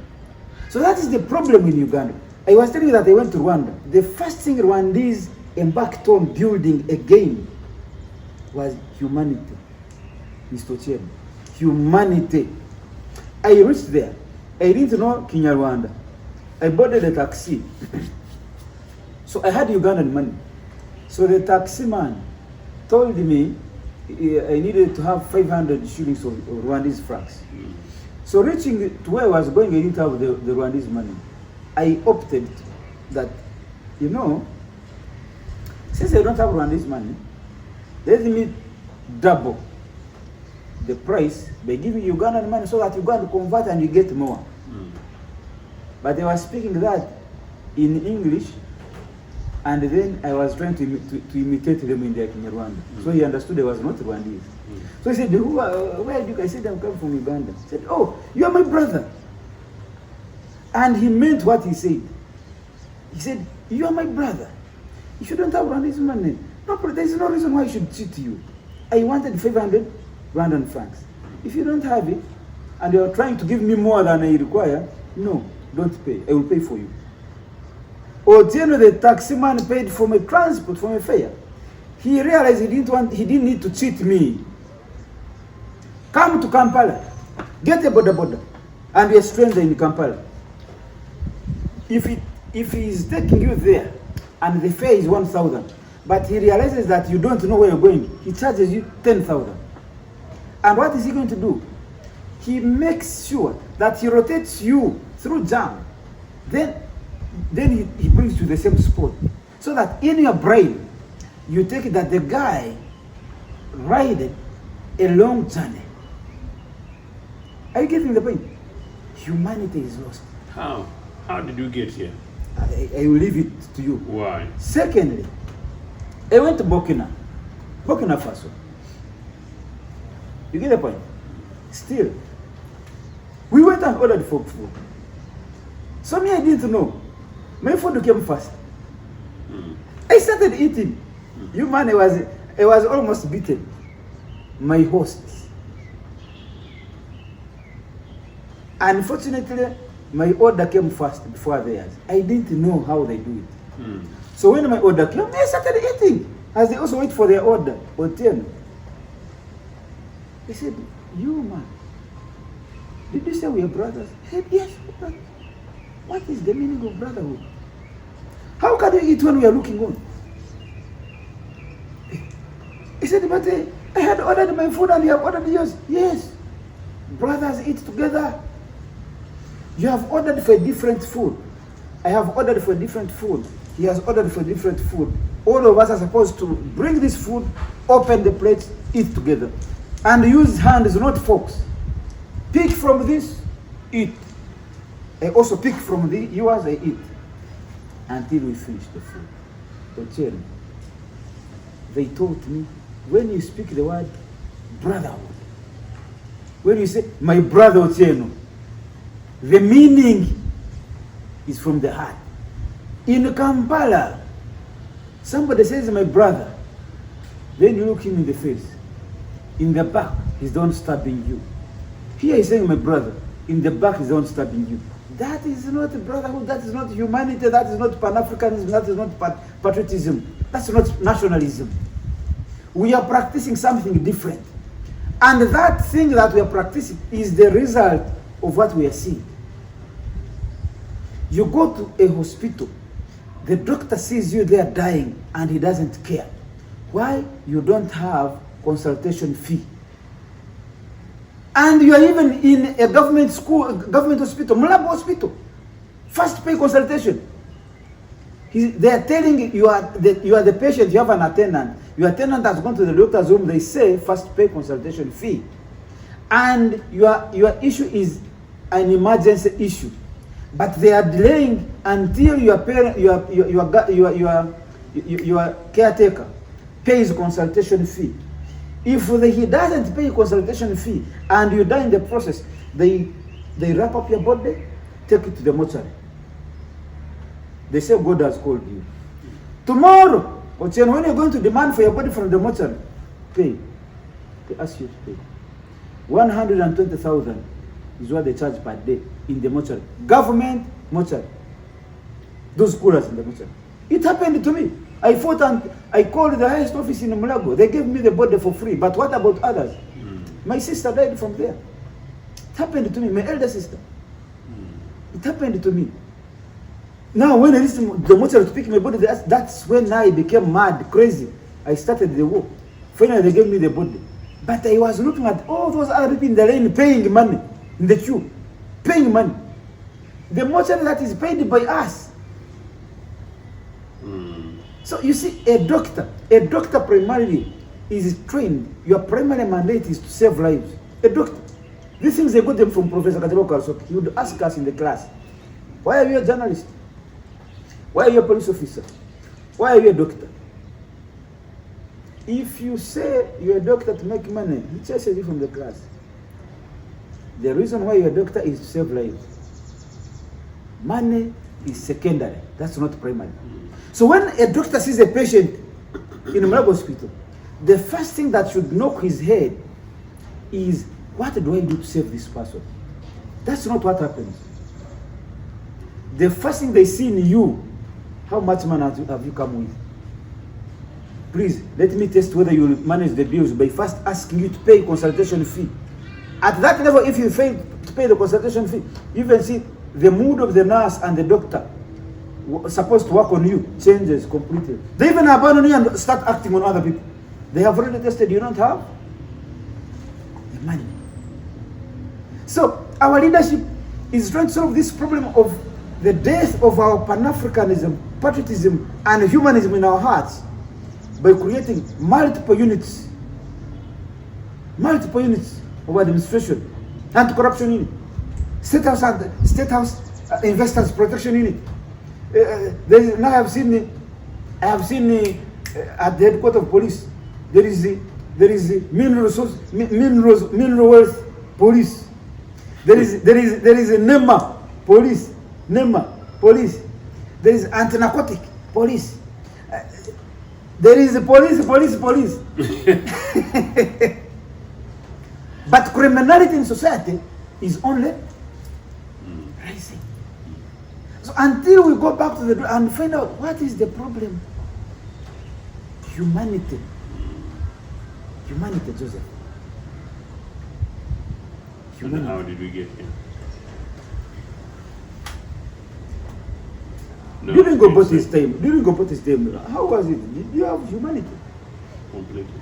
So that is the problem in Uganda. I was telling you that I went to Rwanda. The first thing Rwandese embarked on building again was humanity. Mr. Ochieno. Humanity. I reached there. I didn't know Kinyarwanda. I boarded a taxi. So I had Ugandan money. So the taxi man told me I needed to have 500 shillings of Rwandese francs. So reaching to where I was going, I didn't have the Rwandese money. I opted that, you know, since I don't have Rwandese money, let me double the price by giving Ugandan money so that you go and convert and you get more. But they were speaking that in English, and then I was trying to imitate them in their Kinyarwanda. So he understood I was not Rwandese. So he said, where do you? I said, I'm coming from Uganda. He said, oh, you are my brother. And he meant what he said. He said, you are my brother. If you don't have Rwandese money, no, there is no reason why I should cheat you. I wanted 500 Rwandan francs. If you don't have it, and you are trying to give me more than I require, no, don't pay. I will pay for you. Otieno, the taxi man, paid for my transport, for my fare. He realized he didn't need to cheat me. Come to Kampala, get a border, and be a stranger in Kampala. If he is taking you there, and the fare is 1,000, but he realizes that you don't know where you're going, he charges you 10,000. And what is he going to do? He makes sure that he rotates you through jam. Then he brings you to the same spot. So that in your brain, you take it that the guy rided a long journey. Are you getting the point? Humanity is lost. How? How did you get here? I will leave it to you. Why? Secondly, I went to Burkina Faso. You get the point? Still, we went and ordered for food. So me, I didn't know. My food came first. I started eating. You man, I was almost beaten. My host. Unfortunately, my order came first before theirs. I didn't know how they do it. So when my order came, I started eating. As they also wait for their order. Otieno. He said, you man, did you say we are brothers? I said, yes, brother. What is the meaning of brotherhood? How can you eat when we are looking on? He said, but I had ordered my food and you have ordered yours. Yes. Brothers eat together. You have ordered for different food. I have ordered for different food. He has ordered for different food. All of us are supposed to bring this food, open the plates, eat together. And use hands, not forks. Pick from this, eat. I also pick from yours, I eat. Until we finish the food. Ochieno, they taught me, when you speak the word brotherhood, when you say, my brother Ochieno, the meaning is from the heart. In Kampala, somebody says, my brother, then you look him in the face. In the back, he's the one stabbing you. Here he's saying, my brother. In the back, he's the one stabbing you. That is not brotherhood. That is not humanity. That is not Pan-Africanism. That is not patriotism. That's not nationalism. We are practicing something different. And that thing that we are practicing is the result of what we are seeing. You go to a hospital, the doctor sees you there dying, and he doesn't care. Why? You don't have consultation fee. And you are even in a government school, government hospital, Mulabo hospital, first pay consultation. They are telling you are the patient, you have an attendant. Your attendant has gone to the doctor's room, they say first pay consultation fee. And your issue is an emergency issue. But they are delaying until your caretaker pays consultation fee. If he doesn't pay consultation fee and you die in the process, they wrap up your body, take it to the mortuary. They say God has called you. Tomorrow, Ochieno, when you're going to demand for your body from the mortuary, pay. They ask you to pay. 120,000 is what they charge per day in the mortuary. Government mortuary. Those coolers in the mortuary. It happened to me. I fought and I called the highest office in Mulago. They gave me the body for free. But what about others? My sister died from there. It happened to me, my elder sister. It happened to me. Now, when I reached the mortuary to pick my body, that's when I became mad, crazy. I started the war. Finally, they gave me the body. But I was looking at all those other people in the lane paying money, in the queue, paying money. The mortuary that is paid by us. So you see, a doctor primarily is trained. Your primary mandate is to save lives. A doctor. These things they got them from Professor Katiboka. So he would ask us in the class, why are you a journalist? Why are you a police officer? Why are you a doctor? If you say you're a doctor to make money, he chases you from the class. The reason why you're a doctor is to save lives. Money is secondary. That's not primary. So when a doctor sees a patient in a medical hospital, the first thing that should knock his head is, what do I do to save this person? That's not what happens. The first thing they see in you, how much money have you come with? Please, let me test whether you manage the bills by first asking you to pay consultation fee. At that level, if you fail to pay the consultation fee, you can see the mood of the nurse and the doctor supposed to work on you changes completely. They even abandon you and start acting on other people. They have already tested, you don't have the money. So our leadership is trying to solve this problem of the death of our Pan-Africanism, patriotism, and humanism in our hearts by creating multiple units of administration, anti-corruption unit, state house investors protection unit. Now I have seen at the headquarters of police, there is mineral wealth police. There is a NEMA police. There is anti-narcotic police. There is a police. But criminality in society is only rising. So until we go back to the and find out what is the problem, humanity, Joseph. And how did we get here? No, during Obote's time, how was it? Did you have humanity? Completely.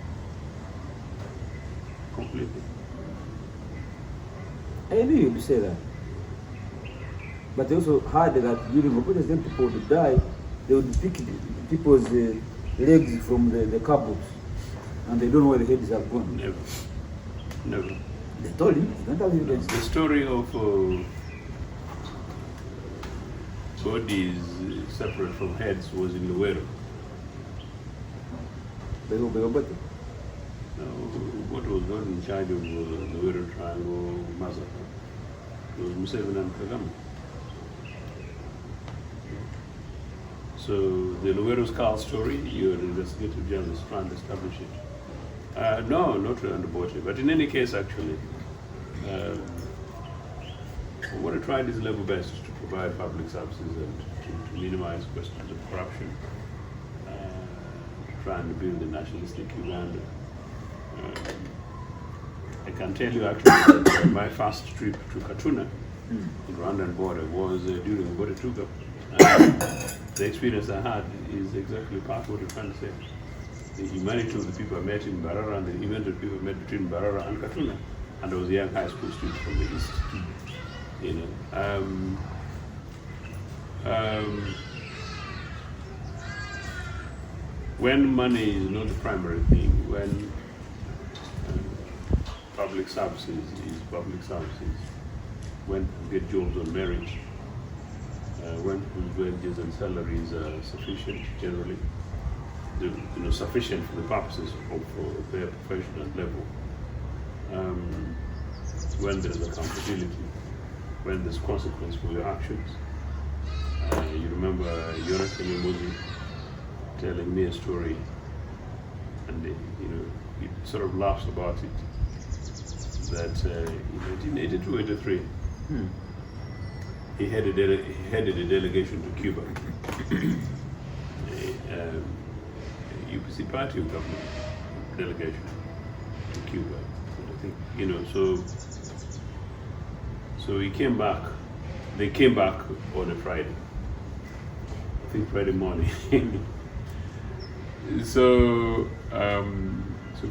I knew you'd say that. But I also heard that during Obote's time, people would die, they would pick people's legs from the cupboards, and they don't know where the heads have gone. Never. They told him, you don't have evidence. The story of bodies separate from heads was in Luwero. Obote. What was not in charge of the Luwero Triangle massacre? It was Museveni and Kagame. So the Luwero Skull story, you're an investigative journalist trying to establish it. No, not on Obote, but in any case, actually, what I tried is level best to provide public services and to minimize questions of corruption, trying to build a nationalistic Uganda. I can tell you actually that my first trip to Katuna, the Rwandan border, was during Obote-Ochieno. The experience I had is exactly part of what you're trying to say. The humanity of the people I met in Barara and the humanity of the people I met between Barara and Katuna. And there was a young high school student from the east. You know, when money is not the primary thing, when public services is public services, when people get jobs on merit, when people's wages and salaries are sufficient generally, sufficient for the purposes of their professional level, when there's accountability, when there's consequence for your actions, You remember Jonathan Muzi telling me a story, and he sort of laughs about it. That in 82, 83, he headed a delegation to Cuba, a UPC party of government delegation to Cuba. I think so he came back. They came back on a Friday. I think Friday morning. So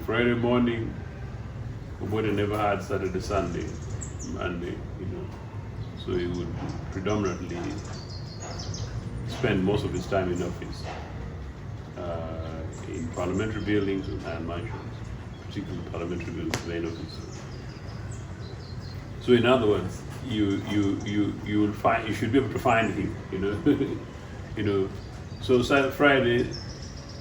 Friday morning, Obote never had Saturday, Sunday, Monday, so he would predominantly spend most of his time in office, in parliamentary buildings and mansions, particularly parliamentary buildings, main office. So in other words, you should be able to find him, So Friday,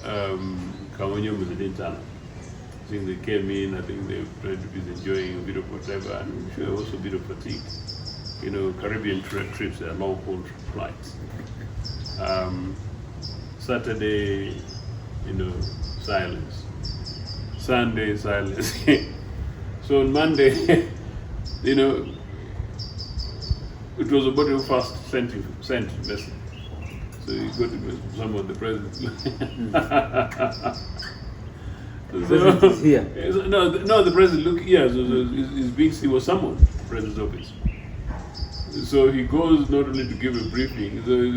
Kawanya was in Intana. I think they came in, I think they were trying to be enjoying a bit of whatever, and I'm sure also a bit of fatigue. Caribbean trips, they're long haul flights. Saturday, silence. Sunday, silence. So on Monday, it was about who first sent message. So you got to someone, the president. The president is here. No, the president, is being seen was someone, the president's office. So he goes not only to give a briefing, so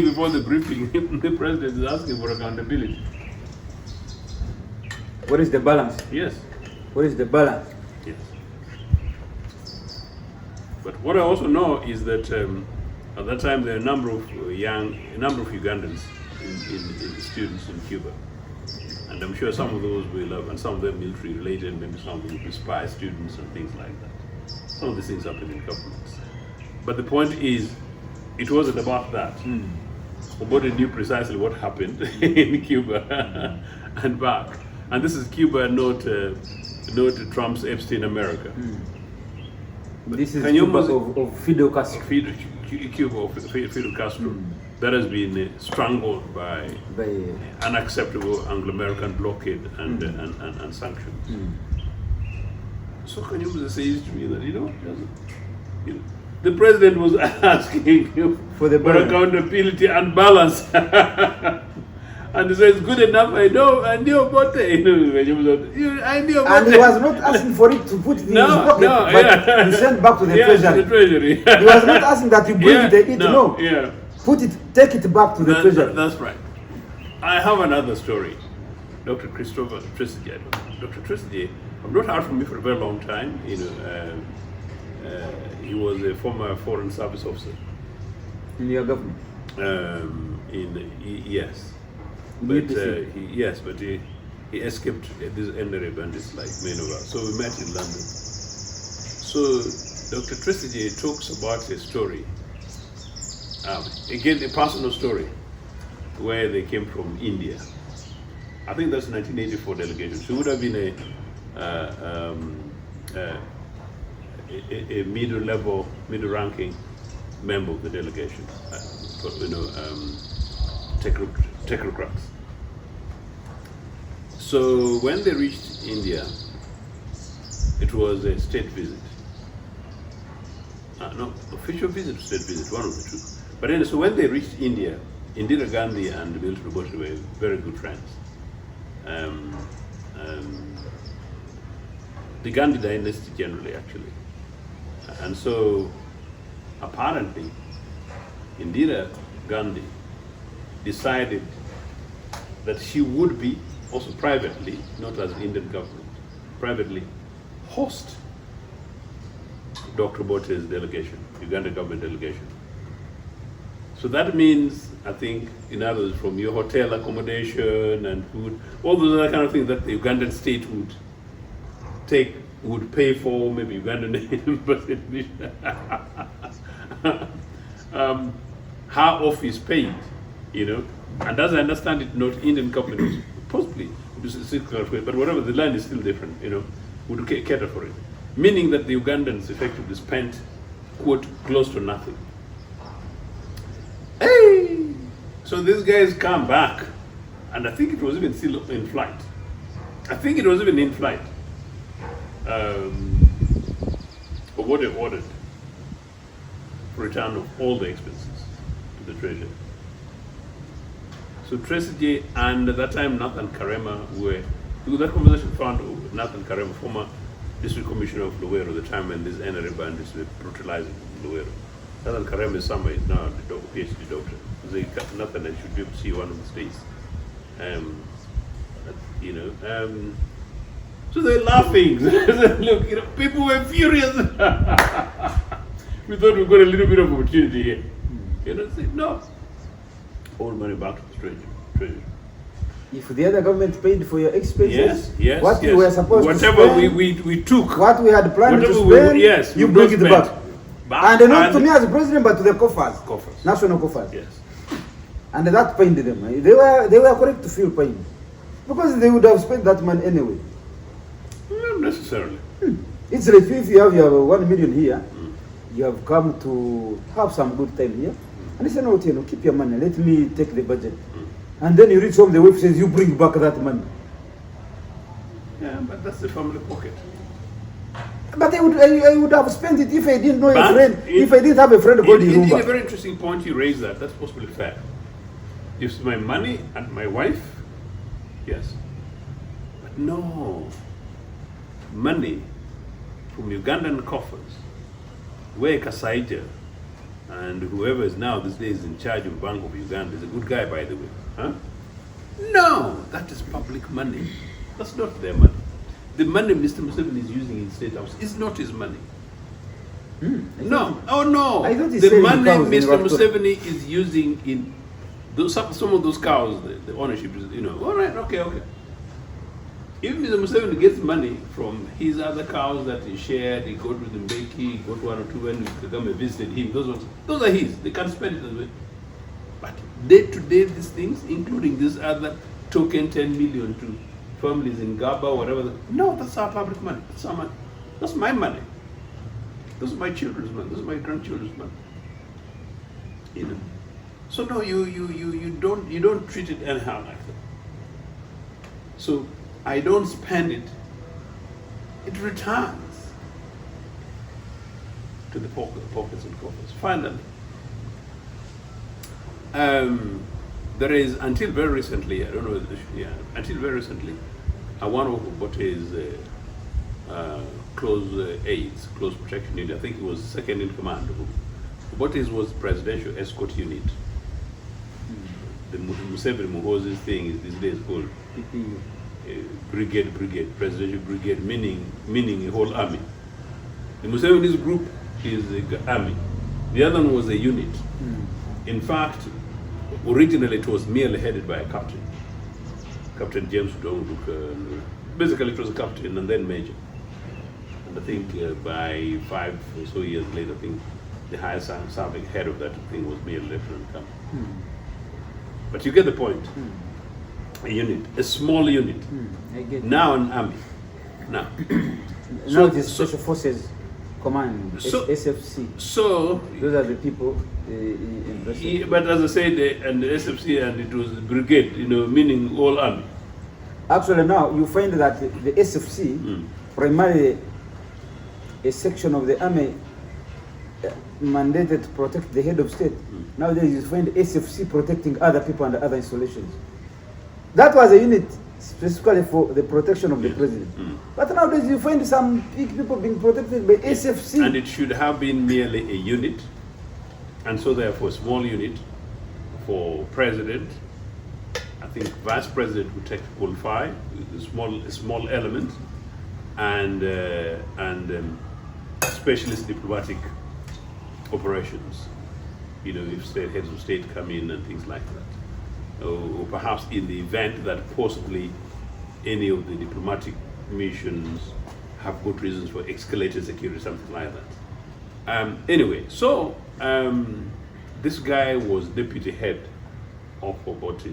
before the briefing, the president is asking for accountability. What is the balance? Yes. What is the balance? Yes. But what I also know is that at that time there are a number of Ugandans in the students in Cuba. And I'm sure some of those will have, and some of them military related, maybe some of them will be spy students and things like that. Some of these things happen in governments. But the point is, it wasn't about that. Obote knew precisely what happened in Cuba and back. And this is Cuba, not Trump's Epstein America. This is Cuba of Fidel Castro. Cuba of Fidel Castro. That has been strangled by unacceptable Anglo-American blockade and sanctions. So can you say to me that the president was asking for accountability and balance, and he says, "Good enough. I know about it." I knew about and he was not asking for it to put it in his pocket, but he sent back to the treasury. He was not asking that you bring it. No. Take it back to the treasury. That's right. I have another story. Dr. Christopher Tresidje. Dr. Tresidje, I've not heard from him for a very long time. He was a former foreign service officer. In your government? Yes. But he escaped this NRM bandits like many of us. So we met in London. So Dr. Tresidje talks about a story. Again, a personal story where they came from India. I think that's 1984 delegation. So it would have been a middle-ranking member of the delegation, technocrats. So when they reached India, it was a state visit. Official visit, state visit, one of the two. But anyway, so when they reached India, Indira Gandhi and Milton Obote were very good friends. The Gandhi dynasty generally, actually. And so, apparently, Indira Gandhi decided that she would be, also privately, not as Indian government, privately host Dr. Obote's delegation, Uganda government delegation. So that means, I think, in other words, from your hotel accommodation and food, all those other kind of things that the Ugandan state would pay for, maybe Ugandan embassy. Her office paid, and as I understand it, not Indian companies, possibly, but whatever, the line is still different, would cater for it. Meaning that the Ugandans effectively spent, quote, close to nothing. Hey! So these guys come back, and I think it was even still in flight. I think it was even in flight. Obote ordered return of all the expenses to the treasury. So Tracy J and at that time Nathan Karema were, because that conversation found Nathan Karema, former district commissioner of Luwero, at the time when these NRM bandits were brutalizing Luwero. Nathan Karema is somewhere now a PhD doctor. Nathan, I should be able to see one of the states. So they're laughing. Look, people were furious. We thought we got a little bit of opportunity here. Say, no. All money back to the treasury. If the other government paid for your expenses, what you were supposed to spend, whatever we took, what we had planned to spend, you bring it back. And not to me as president, but to the coffers. National coffers. Yes. And that pained them. They were correct to feel pain. Because they would have spent that money anyway. Not necessarily. It's like if you have your 1 million here, you have come to have some good time here. And they say, no, Otieno, keep your money, let me take the budget. And then you reach home, the wife says, you bring back that money. Yeah, but that's the family pocket. But I would have spent it if I didn't know a friend, if I didn't have a friend called Irumba. In a very interesting point you raised that's possibly fair. If it's my money and my wife, yes. But no. Money from Ugandan coffers, where Kasaija and whoever is now these days in charge of Bank of Uganda is a good guy, by the way. Huh? No, that is public money. That's not their money. The money Mr. Museveni is using in State House is not his money. No, oh no. The money Mr. Museveni is using in some of those cows, the ownership is, all right, okay. If Mr. Museveni gets money from his other cows that he shared, he got with Mbeki, he got one or two when Kagame visited him, those are his. They can't spend it as well. But day to day, these things, including this other token 10 million to families in Gaba, whatever. No, that's our public money. That's our money. That's my money. Those are my children's money. Those are my grandchildren's money. So no, you don't treat it anyhow like that. So I don't spend it. It returns to the pockets and coffers. Finally, there is, until very recently, I don't know, until very recently, one of Obote's close protection unit, I think he was second in command. Obote's was presidential escort unit. The Museveni Muhoozi's thing is these days called brigade, presidential brigade, meaning a whole army. The Museveni's group is the army. The other one was a unit. In fact, originally it was merely headed by a captain, Captain James Udong. Basically, it was a captain and then major. And I think by 5 or so years later, I think the highest serving head of that thing was merely Lieutenant Colonel. But you get the point. A unit, a small unit. I get now an army. Now. Now it is Special Forces Command, SFC. So those are the people but as I said, and the SFC, and it was brigade, meaning all army. Actually now you find that the SFC, primarily a section of the army mandated to protect the head of state. Nowadays you find SFC protecting other people and other installations. That was a unit specifically for the protection of the president. But nowadays you find some people being protected by SFC. And it should have been merely a unit, and so therefore a small unit for president. I think vice president would qualify, a small element, and specialist diplomatic operations. If heads of state come in and things like that. Or perhaps in the event that possibly any of the diplomatic missions have good reasons for escalated security, something like that. Anyway, so this guy was deputy head of Obote's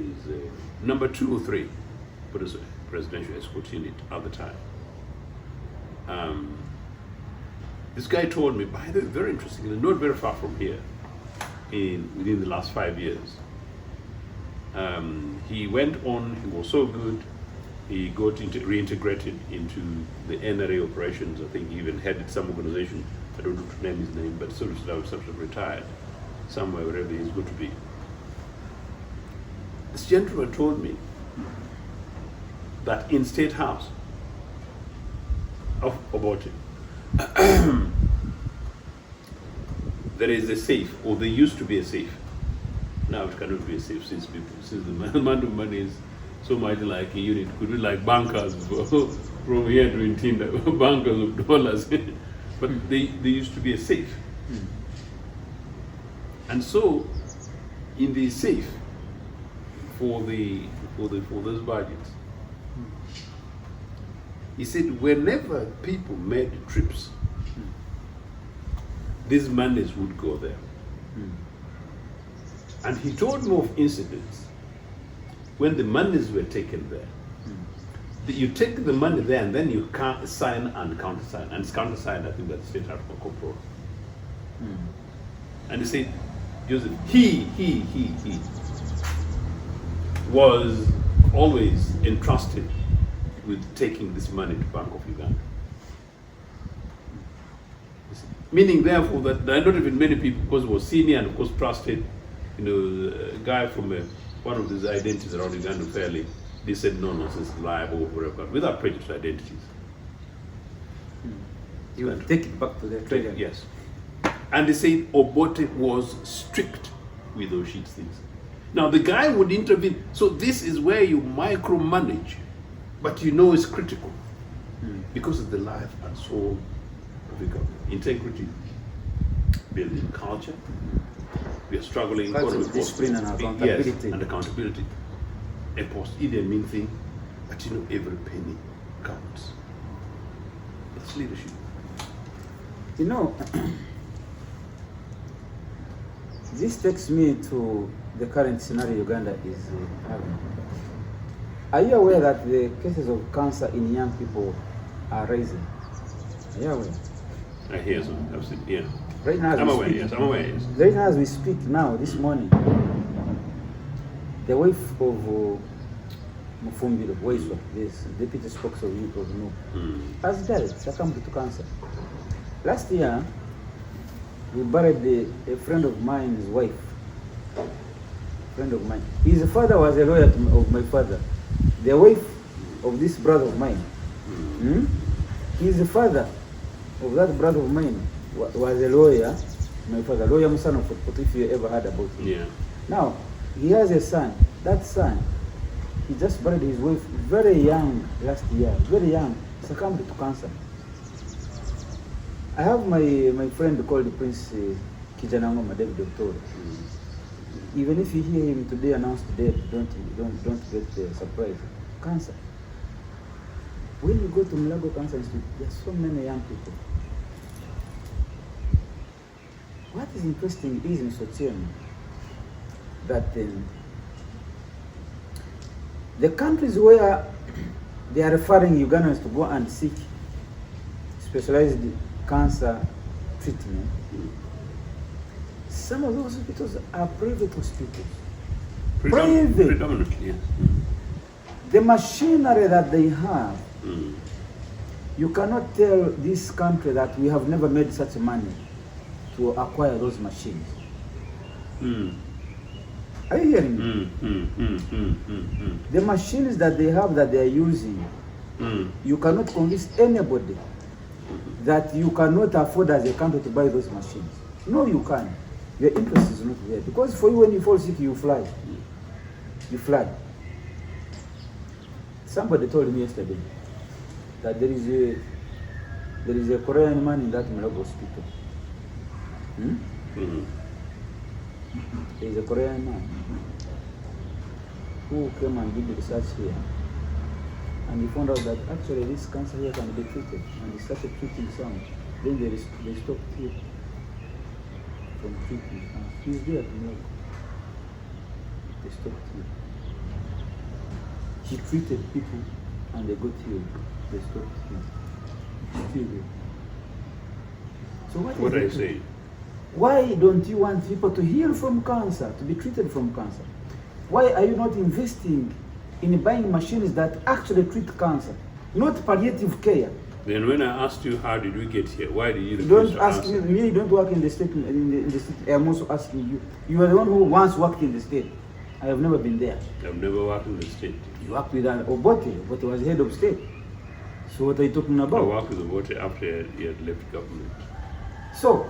number 2 or 3 presidential escort unit at the time. This guy told me, by the way, very interestingly, not very far from here, within the last 5 years, He went on, he was so good, he got reintegrated into the NRA operations. I think he even headed some organization, I don't know to name his name, but sort of retired somewhere, wherever he's going to be. This gentleman told me that in State House of Obote, there is a safe, or there used to be a safe. Now it cannot be a safe since the amount of money is so much like a unit. Could be like bankers from here to Intinda, bankers of dollars. But there used to be a safe. And so, in the safe for those budgets, he said whenever people made trips, these monies would go there. And he told me of incidents when the monies were taken there. You take the money there and then you can't sign and countersign. And it's countersigned, I think that's State House for Corporal. And he said, Joseph, he was always entrusted with taking this money to Bank of Uganda. Meaning, therefore, that there are not even many people, because he was senior and of course trusted, a guy from one of these identities around Uganda fairly, they said no nonsense, liable, whatever, without prejudiced identities. You will take it back to the treasury. Yes. And they said Obote was strict with those sheets things. Now the guy would intervene. So this is where you micromanage, but you know it's critical because of the life and soul of the government. Integrity, building culture. We are struggling. Discipline and accountability. Yes, and accountability. A post-Idi Amin thing, but every penny counts. It's leadership. This takes me to the current scenario Uganda is having. Are you aware that the cases of cancer in young people are rising? Are you aware? I hear so. I've seen, yeah. Right now, I'm aware, yes. I'm aware, yes. Right now, as we speak now, this morning, the wife of Mufumbiro, Waiswa, this deputy spokesman of NU, has died, succumbed to cancer. Last year, we buried a friend of mine's wife. Friend of mine. His father was a lawyer of my father. The wife of this brother of mine. He's the father of that brother of mine. Was a lawyer. My father, lawyer Musano, if you ever heard about him. Yeah. Now, he has a son. That son, he just buried his wife very young last year. Very young. Succumbed to cancer. I have my friend called Prince Kijanangoma David Doctor. Even if you hear him today announced dead, don't get surprised. Cancer. When you go to Mulago Cancer Institute, there are so many young people. What is interesting is in Obote-Ochieno that the countries where they are referring Ugandans to go and seek specialized cancer treatment, some of those hospitals are private hospitals. Predominantly, yes. The machinery that they have, you cannot tell this country that we have never made such money to acquire those machines. Are you hearing me? The machines that they have that they are using, you cannot convince anybody that you cannot afford as a country to buy those machines. No, you can't. Your interest is not there. Because for you, when you fall sick, you fly. You fly. Somebody told me yesterday that there is a Korean man in that Mulago hospital. There is a Korean man who came and did research here. And he found out that actually this cancer here can be treated. And he started treating some. Then they stopped here from treatment. He's there at Mulago. They stopped here. He treated people and they got healed. They stopped here. Still here. So what are you saying? Why don't you want people to heal from cancer, to be treated from cancer? Why are you not investing in buying machines that actually treat cancer, not palliative care? Then when I asked you how did we get here, why did you refuse Don't to ask answer? me. You don't work in the state. In the state. I'm also asking you. You are the one who once worked in the state. I have never been there. I've never worked in the state. You worked with an Obote. Obote was head of state. So what are you talking I about? worked with Obote after he had left government. So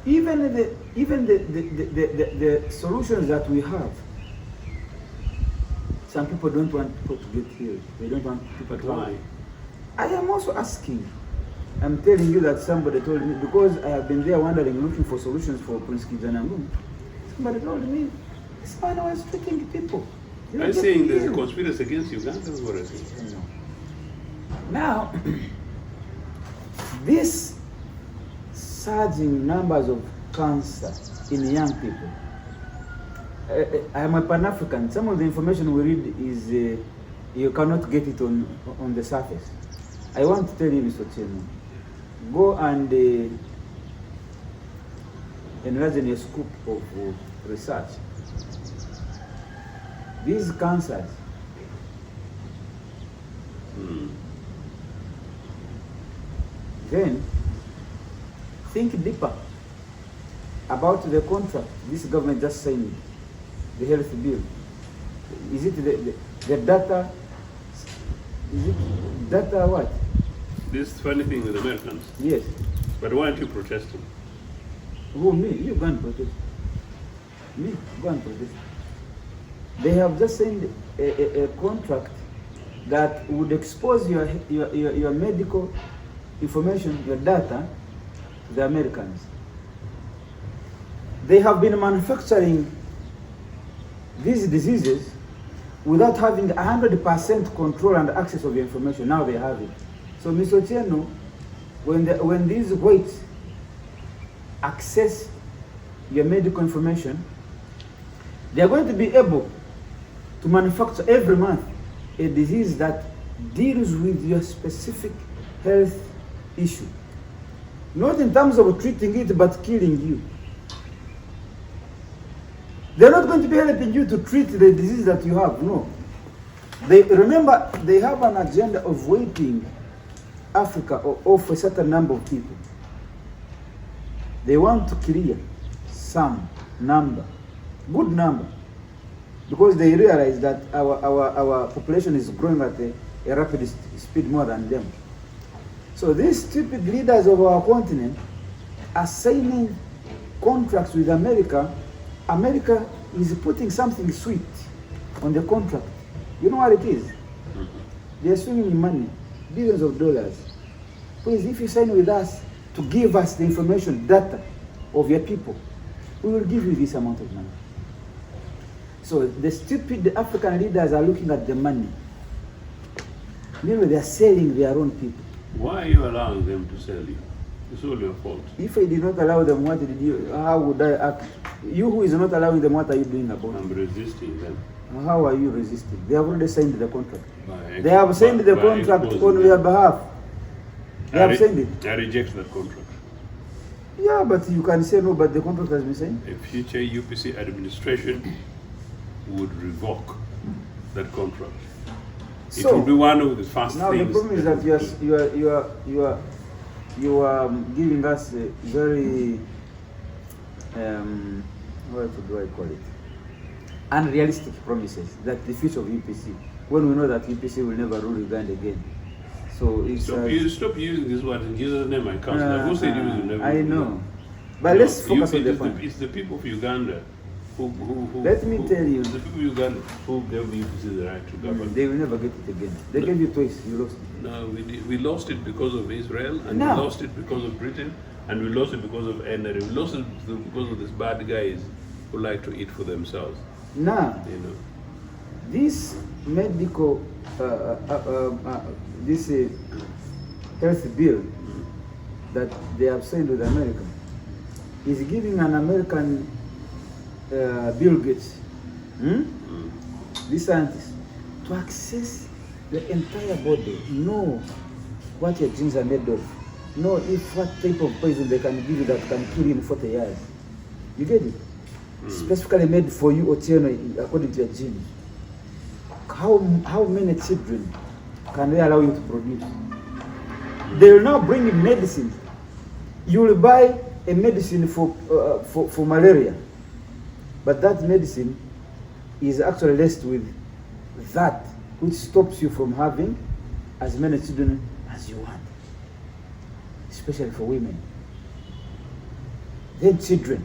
even the solutions that we have, some people don't want people to get healed. They don't want people to. Why? I am also asking. I'm telling you that somebody told me, because I have been there wandering looking for solutions for Prince Kizanangum. Somebody told me this man was treating people. They were Are you getting saying there's a healed. conspiracy against Uganda? That's what I think. Now, these surging numbers of cancer in young people. I am a Pan-African. Some of the information we read is you cannot get it on the surface. I want to tell you, Mr. Ochieno, go and enlarge your scope of research. These cancers, then think deeper about the contract this government just signed, the health bill. Is it the data? Is it data what? This funny thing with Americans. Yes. But why aren't you protesting? Who, me? You go and protest. Me? Go and protest. They have just signed a contract that would expose your medical information, your data, to the Americans. They have been manufacturing these diseases without having 100% control and access of the information. Now they have it. So, Mr. Ochieno, when these weights access your medical information, they are going to be able to manufacture every month a disease that deals with your specific health issue. Not in terms of treating it, but killing you. They're not going to be helping you to treat the disease that you have, no. Remember, they have an agenda of wiping Africa off a certain number of people. They want to clear some number, good number, because they realize that our population is growing at a rapid speed more than them. So these stupid leaders of our continent are signing contracts with America. America is putting something sweet on the contract. You know what it is? They are swinging money, billions of dollars. Please, if you sign with us to give us the information, data of your people, we will give you this amount of money. So the stupid African leaders are looking at the money. Meanwhile, they are selling their own people. Why are you allowing them to sell you? It's all your fault. If I did not allow them, what did you? How would I act? You who is not allowing them, what are you doing about it? I'm resisting them. How are you resisting? They have already signed the contract. By They have signed the by contract exposing on them. your behalf. They have signed it. I reject that contract. Yeah, but you can say no, but the contract has been signed. A future UPC administration would revoke that contract. It will be one of the first now things. the problem is that you are giving us a very what do I call it? Unrealistic promises that the future of UPC, when we know that UPC will never rule Uganda again. So it's Stop using this word in Jesus' name. I can't. Who said you will never? I know, but let's focus on the point. It's the people of Uganda who Let me tell you. The people of Uganda who gave UPC the right to govern. They will never get it again. They gave you twice. You lost it. No, we lost it because of Israel, and No. we lost it because of Britain, and we lost it because of NRM. We lost it because of these bad guys who like to eat for themselves. Now, You know. this medical, this health bill that they have signed with America is giving an American Bill Gates, this scientist, to access the entire body, know what your genes are made of, know if what type of poison they can give you that can kill you in 40 years. You get it? specifically made for you, Ochieno, according to your genes. How many children can they allow you to produce? They will now bring in medicine. You will buy a medicine for malaria, but that medicine is actually laced with that which stops you from having as many children as you want, especially for women. Then children.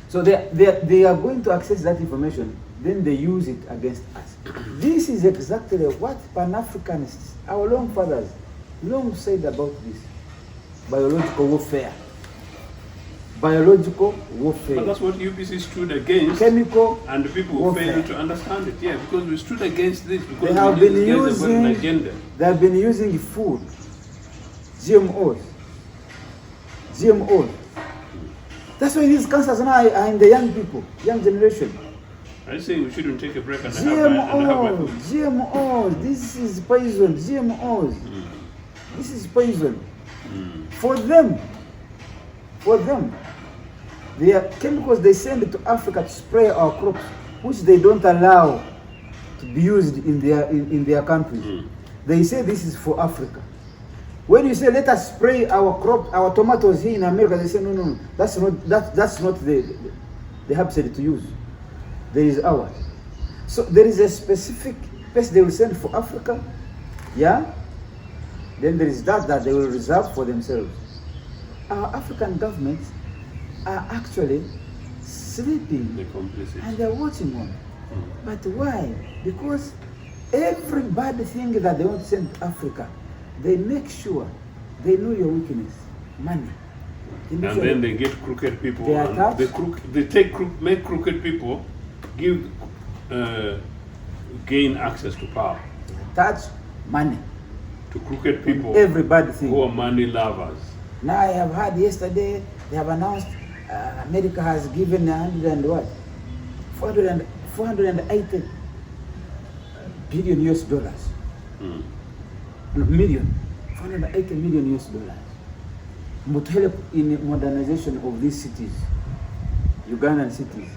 So they are going to access that information, then they use it against us. This is exactly what Pan-Africanists, our long fathers, long said about this. Biological warfare. Biological warfare. But that's what UPC stood against. Chemical and the people warfare. failed to understand it. Yeah, because we stood against this because They have been using, agenda. they have been using food, GMOs. GMOs. That's why these cancers now are in the young people, young generation. I say we shouldn't take a break and have my food. GMOs, this is poison. GMOs, this is poison. For them, they are chemicals they send to Africa to spray our crops, which they don't allow to be used in their countries. They say this is for Africa. When you say let us spray our crop, our tomatoes here in America, they say no, that's not the herbicide to use. There is ours. So there is a specific place they will send for Africa, yeah. Then there is that they will reserve for themselves. Our African governments are actually sleeping and they're watching on. But why? Because every bad thing that they want to send to Africa, they make sure they know your weakness, money. And then they get crooked people. They and make crooked people gain access to power. They attach money to crooked people. Every bad thing. Who are money lovers. Now I have heard yesterday they have announced America has given 480 billion US dollars. Million. 480 million US dollars. But help in modernization of these cities, Ugandan cities.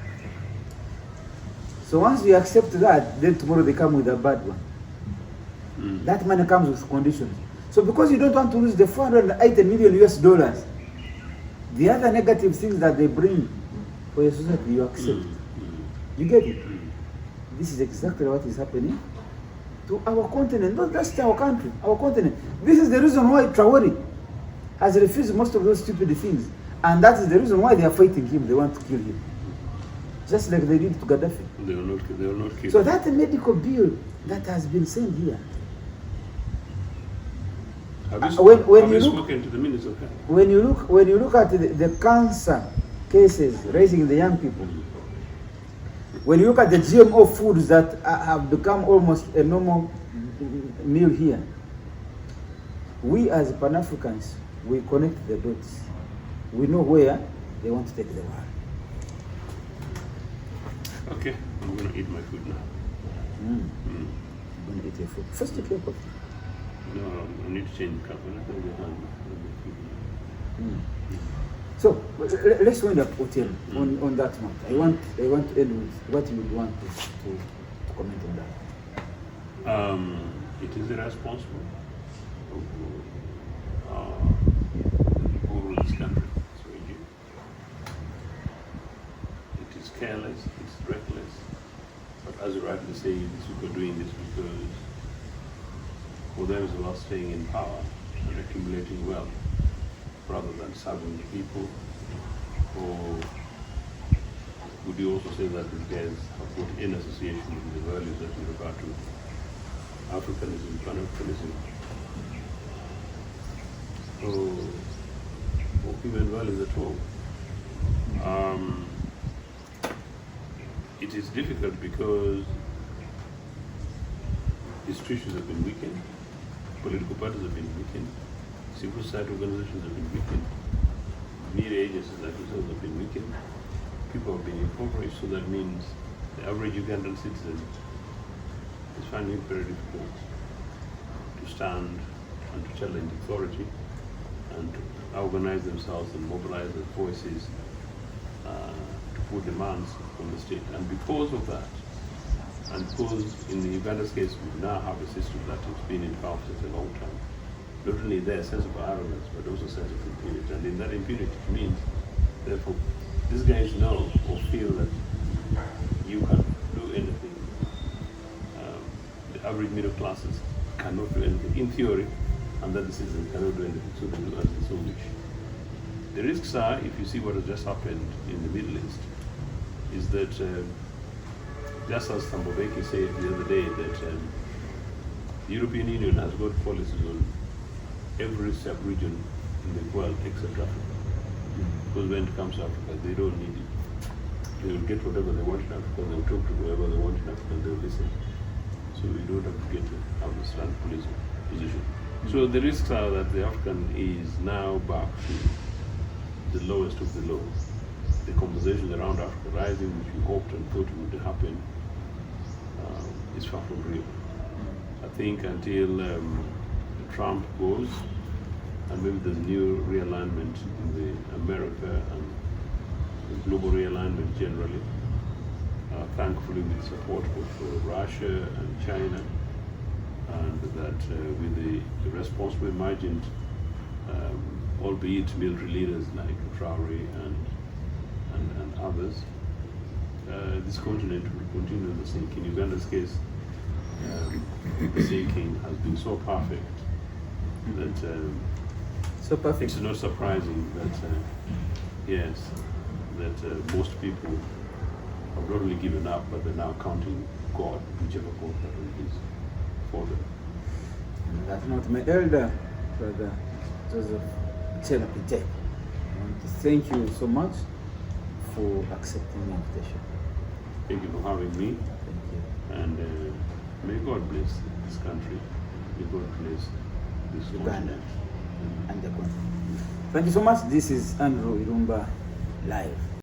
So once we accept that, then tomorrow they come with a bad one. That money comes with conditions. So because you don't want to lose the 480 million US dollars, the other negative things that they bring for your society, you accept. You get it? This is exactly what is happening to our continent, not just our country, our continent. This is the reason why Traore has refused most of those stupid things. And that is the reason why they are fighting him. They want to kill him. Just like they did to Gaddafi. They will not kill So him. that medical bill that has been sent here. Have you spoken to the Minister of Health? When you look at the cancer cases raising in the young people, when you look at the GMO foods that have become almost a normal meal here, we as Pan-Africans, we connect the dots. We know where they want to take the world. Okay, I'm going to eat my food now. I'm going to eat your food. First, take your coffee. No, I need to change the cup. So let's wind up, Ochieno, on that note. I want to end with what you would want to comment on that. It is irresponsible of people in this country. It's raging. It is careless. It's reckless. But as you rightly say, these people are doing this because for them it's about staying in power and accumulating wealth, rather than serving the people. Or would you also say that these guys have put in association with the values that we refer to, Africanism, Pan-Africanism, or even values at all? It is difficult because institutions have been weakened, political parties have been weakened, civil society organizations have been weakened, media agencies like themselves have been weakened, people have been impoverished, so that means the average Ugandan citizen is finding it very difficult to stand and to challenge authority and to organize themselves and mobilize their voices to put demands on the state. And because of that, and because in the Uganda's case, we now have a system that has been in power for a long time, not only their sense of arrogance, but also sense of impunity. And in that impunity, it means, therefore, these guys know or feel that you can do anything. The average middle classes cannot do anything in theory, and that the citizens cannot do anything, so they do as they so wish. The risks are, if you see what has just happened in the Middle East, is that just as Tamboveki said the other day, that the European Union has got policies on every sub-region in the world except Africa. Because when it comes to Africa, they don't need it. They will get whatever they want in Africa, they will talk to whoever they want in Africa, and they will listen. So we don't have to get to have a stand position. So the risks are that the African is now back to the lowest of the low. The conversations around Africa rising, which we hoped and thought would happen, is far from real. I think until Trump goes, and maybe there's new realignment in the America and the global realignment generally, thankfully with support of Russia and China, and that with the responsible emergent, albeit military leaders like Traore and others, this continent will continue the sinking. In Uganda's case, the sinking has been so perfect that it's not surprising that most people have not only given up, but they're now counting God, whichever God that is for them. That's not my elder, Brother Joseph Ochieno. I want to thank you so much for accepting the invitation. Thank you for having me. Thank you. And may God bless this country. May God bless this Uganda continent. and the continent. Thank you so much. This is Andrew Irumba live.